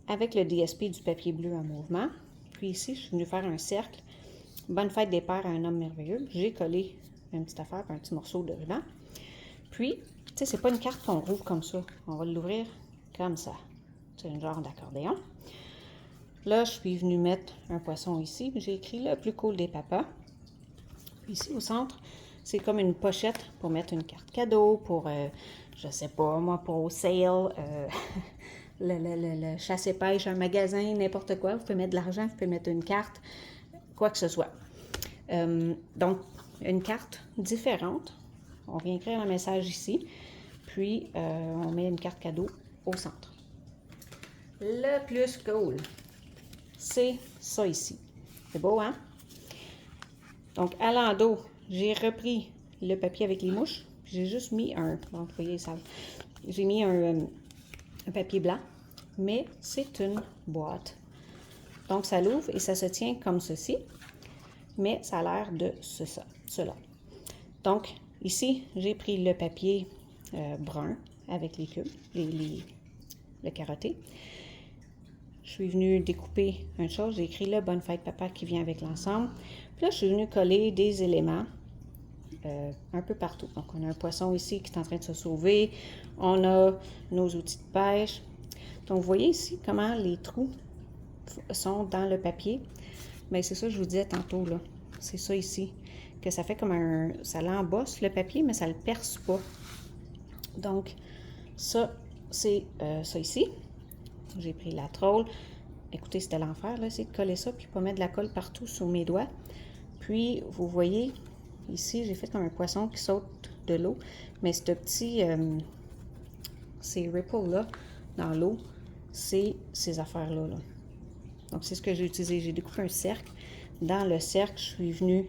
avec le DSP du papier bleu en mouvement. Puis ici, je suis venue faire un cercle. Bonne fête des pères à un homme merveilleux. J'ai collé une petite affaire, un petit morceau de ruban. Puis, tu sais, c'est pas une carte qu'on rouvre comme ça. On va l'ouvrir comme ça. C'est un genre d'accordéon. Là, je suis venue mettre un poisson ici. J'ai écrit le plus cool des papas. Puis ici, au centre, c'est comme une pochette pour mettre une carte cadeau, pour, je sais pas, moi, pour au sale, le chasse et pêche, un magasin, n'importe quoi. Vous pouvez mettre de l'argent, vous pouvez mettre une carte, quoi que ce soit. Donc, une carte différente. On vient écrire un message ici, puis on met une carte cadeau au centre. Le plus cool, c'est ça ici. C'est beau, hein? Donc, à l'endos, j'ai repris le papier avec les mouches. J'ai juste mis donc, vous voyez ça. J'ai mis un papier blanc, mais c'est une boîte. Donc, ça l'ouvre et ça se tient comme ceci, mais ça a l'air de cela. Donc, ici, j'ai pris le papier brun avec les cubes, le carotté. Je suis venue découper une chose, j'ai écrit le bonne fête papa qui vient avec l'ensemble. Puis là, je suis venue coller des éléments un peu partout. Donc, on a un poisson ici qui est en train de se sauver. On a nos outils de pêche. Donc, vous voyez ici comment les trous sont dans le papier. Bien, c'est ça que je vous disais tantôt, là. C'est ça ici, que ça fait comme ça l'embosse le papier, mais ça ne le perce pas. Donc, ça, c'est ça ici. J'ai pris la troll. Écoutez, c'était l'enfer, là, c'est de coller ça, puis pas mettre de la colle partout sur mes doigts. Puis, vous voyez, ici, j'ai fait comme un poisson qui saute de l'eau. Mais ce petit, ces ripples-là, dans l'eau, c'est ces affaires-là. Là. Donc, c'est ce que j'ai utilisé. J'ai découpé un cercle. Dans le cercle, je suis venue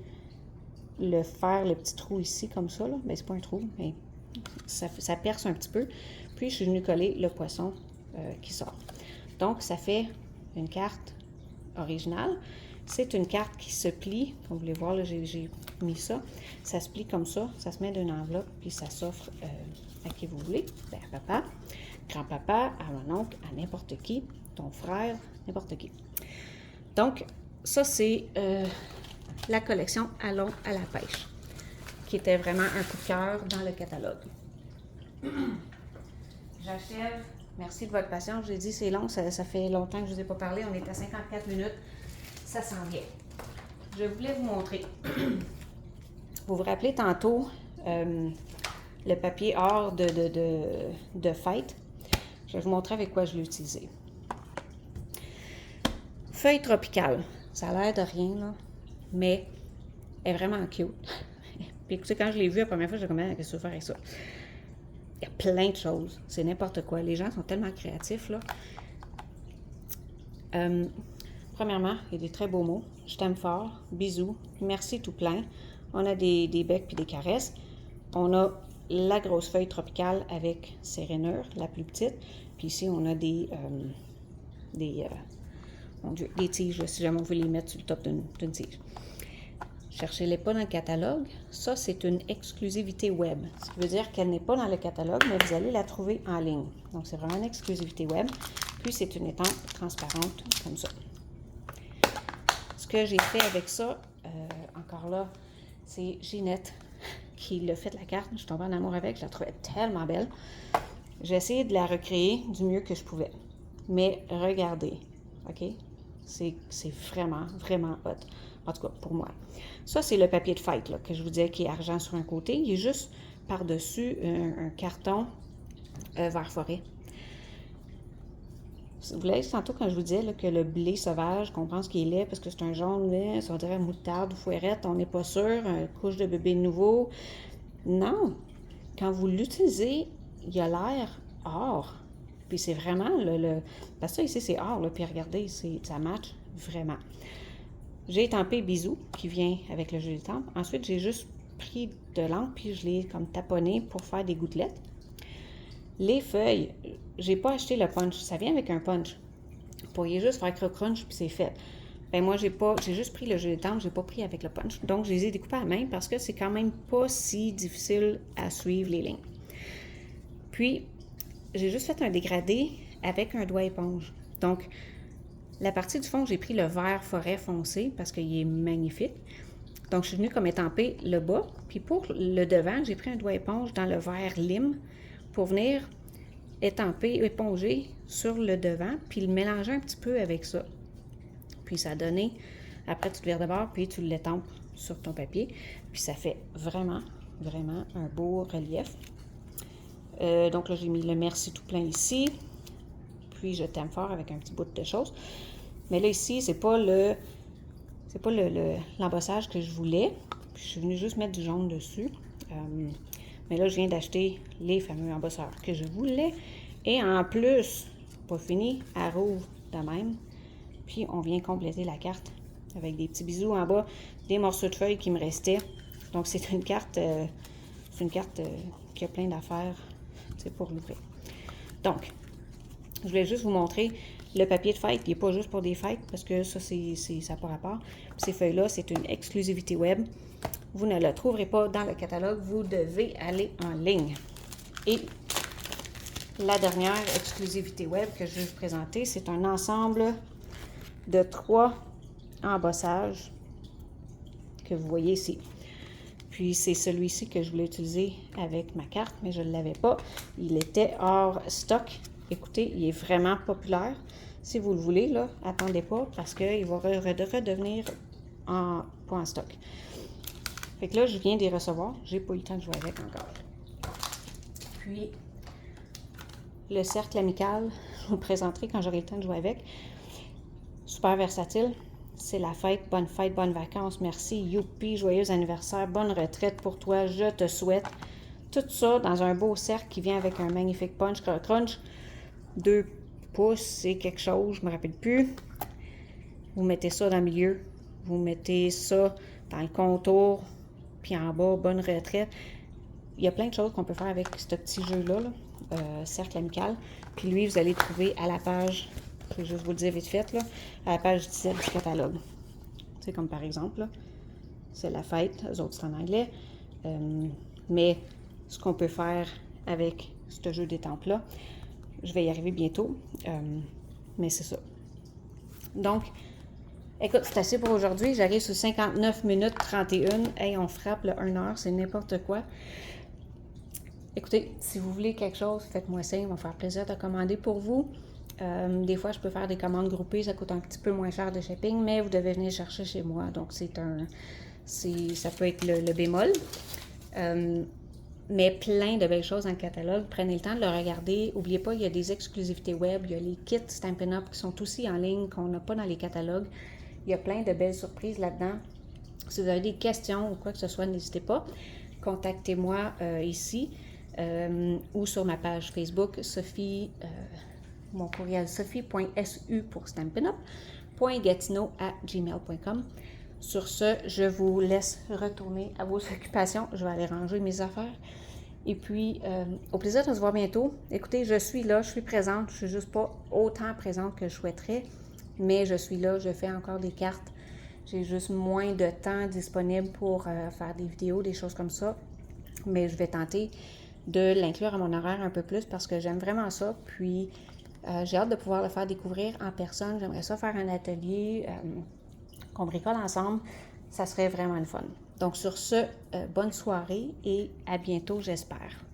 faire le petit trou ici, comme ça. Là. Bien, c'est pas un trou, mais ça perce un petit peu. Puis, je suis venue coller le poisson qui sort. Donc, ça fait une carte originale. C'est une carte qui se plie. Comme vous voulez voir, là, j'ai mis ça. Ça se plie comme ça. Ça se met dans une enveloppe, puis ça s'offre à qui vous voulez. Ben, à papa, grand-papa, à mon oncle, à n'importe qui, ton frère, n'importe qui. Donc, ça, c'est la collection Allons à la pêche, qui était vraiment un coup de cœur dans le catalogue. J'achève. Merci de votre patience. Je vous ai dit, c'est long. Ça fait longtemps que je ne vous ai pas parlé. On est à 54 minutes. Ça s'en vient. Je voulais vous montrer. Vous vous rappelez tantôt le papier or de fête. Je vais vous montrer avec quoi je l'ai utilisé. Feuille tropicale. Ça a l'air de rien, là, mais elle est vraiment cute. Puis écoutez, quand je l'ai vue la première fois, j'ai dit, qu'est-ce que tu veux faire avec ça? Il y a plein de choses. C'est n'importe quoi. Les gens sont tellement créatifs, là. Premièrement, il y a des très beaux mots. Je t'aime fort. Bisous. Merci tout plein. On a des becs puis des caresses. On a la grosse feuille tropicale avec ses rainures, la plus petite. Puis ici, on a mon Dieu, des tiges, si jamais on veut les mettre sur le top d'une tige. Cherchez-les pas dans le catalogue. Ça, c'est une exclusivité web. Ce qui veut dire qu'elle n'est pas dans le catalogue, mais vous allez la trouver en ligne. Donc, c'est vraiment une exclusivité web. Puis, c'est une étampe transparente, comme ça. Ce que j'ai fait avec ça, encore là, c'est Ginette qui l'a fait la carte. Je suis tombée en amour avec. Je la trouvais tellement belle. J'ai essayé de la recréer du mieux que je pouvais. Mais regardez, OK? C'est vraiment, vraiment hot. En tout cas, pour moi. Ça, c'est le papier de fête, là, que je vous disais, qui est argent sur un côté. Il est juste par-dessus un carton vert forêt. Vous voyez, tantôt, quand je vous disais là, que le blé sauvage, qu'on pense qu'il est laid parce que c'est un jaune lait, ça dirait moutarde ou fouerette, on n'est pas sûr, une couche de bébé nouveau. Non! Quand vous l'utilisez, il a l'air or. Puis c'est vraiment parce que ça, ici, c'est or, là. Puis regardez, ça match vraiment. J'ai étampé Bisous, qui vient avec le jeu d'étampe. Ensuite, j'ai juste pris de l'encre, puis je l'ai comme taponné pour faire des gouttelettes. Les feuilles, j'ai pas acheté le punch. Ça vient avec un punch. Vous pourriez juste faire crunch, puis c'est fait. Ben moi, j'ai juste pris le jeu d'étampe, j'ai pas pris avec le punch. Donc, je les ai découpés à la main parce que c'est quand même pas si difficile à suivre les lignes. Puis, j'ai juste fait un dégradé avec un doigt éponge. Donc, la partie du fond, j'ai pris le vert forêt foncé parce qu'il est magnifique. Donc, je suis venue comme étamper le bas. Puis pour le devant, j'ai pris un doigt éponge dans le vert lime pour venir éponger sur le devant, puis le mélanger un petit peu avec ça. Puis ça a donné, après tu le vires de bord, puis tu l'étampes sur ton papier. Puis ça fait vraiment, vraiment un beau relief. Donc là, j'ai mis le merci tout plein ici. Puis je t'aime fort avec un petit bout de choses. Mais là, ici, c'est pas l'embossage que je voulais. Puis je suis venue juste mettre du jaune dessus. Mais là, je viens d'acheter les fameux embosseurs que je voulais. Et en plus, pas fini, elle rouvre de même. Puis on vient compléter la carte avec des petits bisous en bas, des morceaux de feuilles qui me restaient. Donc c'est une carte, qui a plein d'affaires, pour l'ouvrir. Donc, je voulais juste vous montrer le papier de fête. Il n'est pas juste pour des fêtes, parce que ça, ça n'a pas rapport. Puis ces feuilles-là, c'est une exclusivité web. Vous ne la trouverez pas dans le catalogue. Vous devez aller en ligne. Et la dernière exclusivité web que je vais vous présenter, c'est un ensemble de 3 embossages que vous voyez ici. Puis c'est celui-ci que je voulais utiliser avec ma carte, mais je ne l'avais pas. Il était hors stock. Écoutez, il est vraiment populaire. Si vous le voulez, là, attendez pas parce qu'il va redevenir pas en stock. Fait que là, je viens d'y recevoir. J'ai pas eu le temps de jouer avec encore. Puis, le cercle amical, je vous le présenterai quand j'aurai le temps de jouer avec. Super versatile. C'est la fête, bonnes vacances, merci, youpi, joyeux anniversaire, bonne retraite pour toi, je te souhaite. Tout ça dans un beau cercle qui vient avec un magnifique punch crunch. 2 pouces, c'est quelque chose, je me rappelle plus. Vous mettez ça dans le milieu, vous mettez ça dans le contour, puis en bas, bonne retraite. Il y a plein de choses qu'on peut faire avec ce petit jeu-là, cercle amical. Puis lui, vous allez trouver à la page, je vais juste vous le dire vite fait, là, à la page 17 du catalogue. C'est comme par exemple, c'est la fête, eux autres c'est en anglais. Mais ce qu'on peut faire avec ce jeu d'étampes-là, je vais y arriver bientôt, mais c'est ça. Donc, écoute, c'est assez pour aujourd'hui. J'arrive sur 59 minutes 31. Hey, on frappe le 1 heure, c'est n'importe quoi. Écoutez, si vous voulez quelque chose, faites-moi signe, ça va me faire plaisir de commander pour vous. Des fois, je peux faire des commandes groupées, ça coûte un petit peu moins cher de shipping, mais vous devez venir chercher chez moi. Donc, ça peut être le bémol. mais plein de belles choses dans le catalogue. Prenez le temps de le regarder. N'oubliez pas, il y a des exclusivités web. Il y a les kits Stampin' Up qui sont aussi en ligne, qu'on n'a pas dans les catalogues. Il y a plein de belles surprises là-dedans. Si vous avez des questions ou quoi que ce soit, n'hésitez pas. Contactez-moi ici ou sur ma page Facebook, Sophie, mon courriel sophie.su pour Stampin' Up, .gatineau@gmail.com. Sur ce, je vous laisse retourner à vos occupations. Je vais aller ranger mes affaires. Et puis, au plaisir de se voir bientôt. Écoutez, je suis là, je suis présente. Je ne suis juste pas autant présente que je souhaiterais, mais je suis là, je fais encore des cartes. J'ai juste moins de temps disponible pour faire des vidéos, des choses comme ça. Mais je vais tenter de l'inclure à mon horaire un peu plus parce que j'aime vraiment ça. Puis, j'ai hâte de pouvoir le faire découvrir en personne. J'aimerais ça faire un atelier qu'on bricole ensemble. Ça serait vraiment le fun. Donc, sur ce, bonne soirée et à bientôt, j'espère.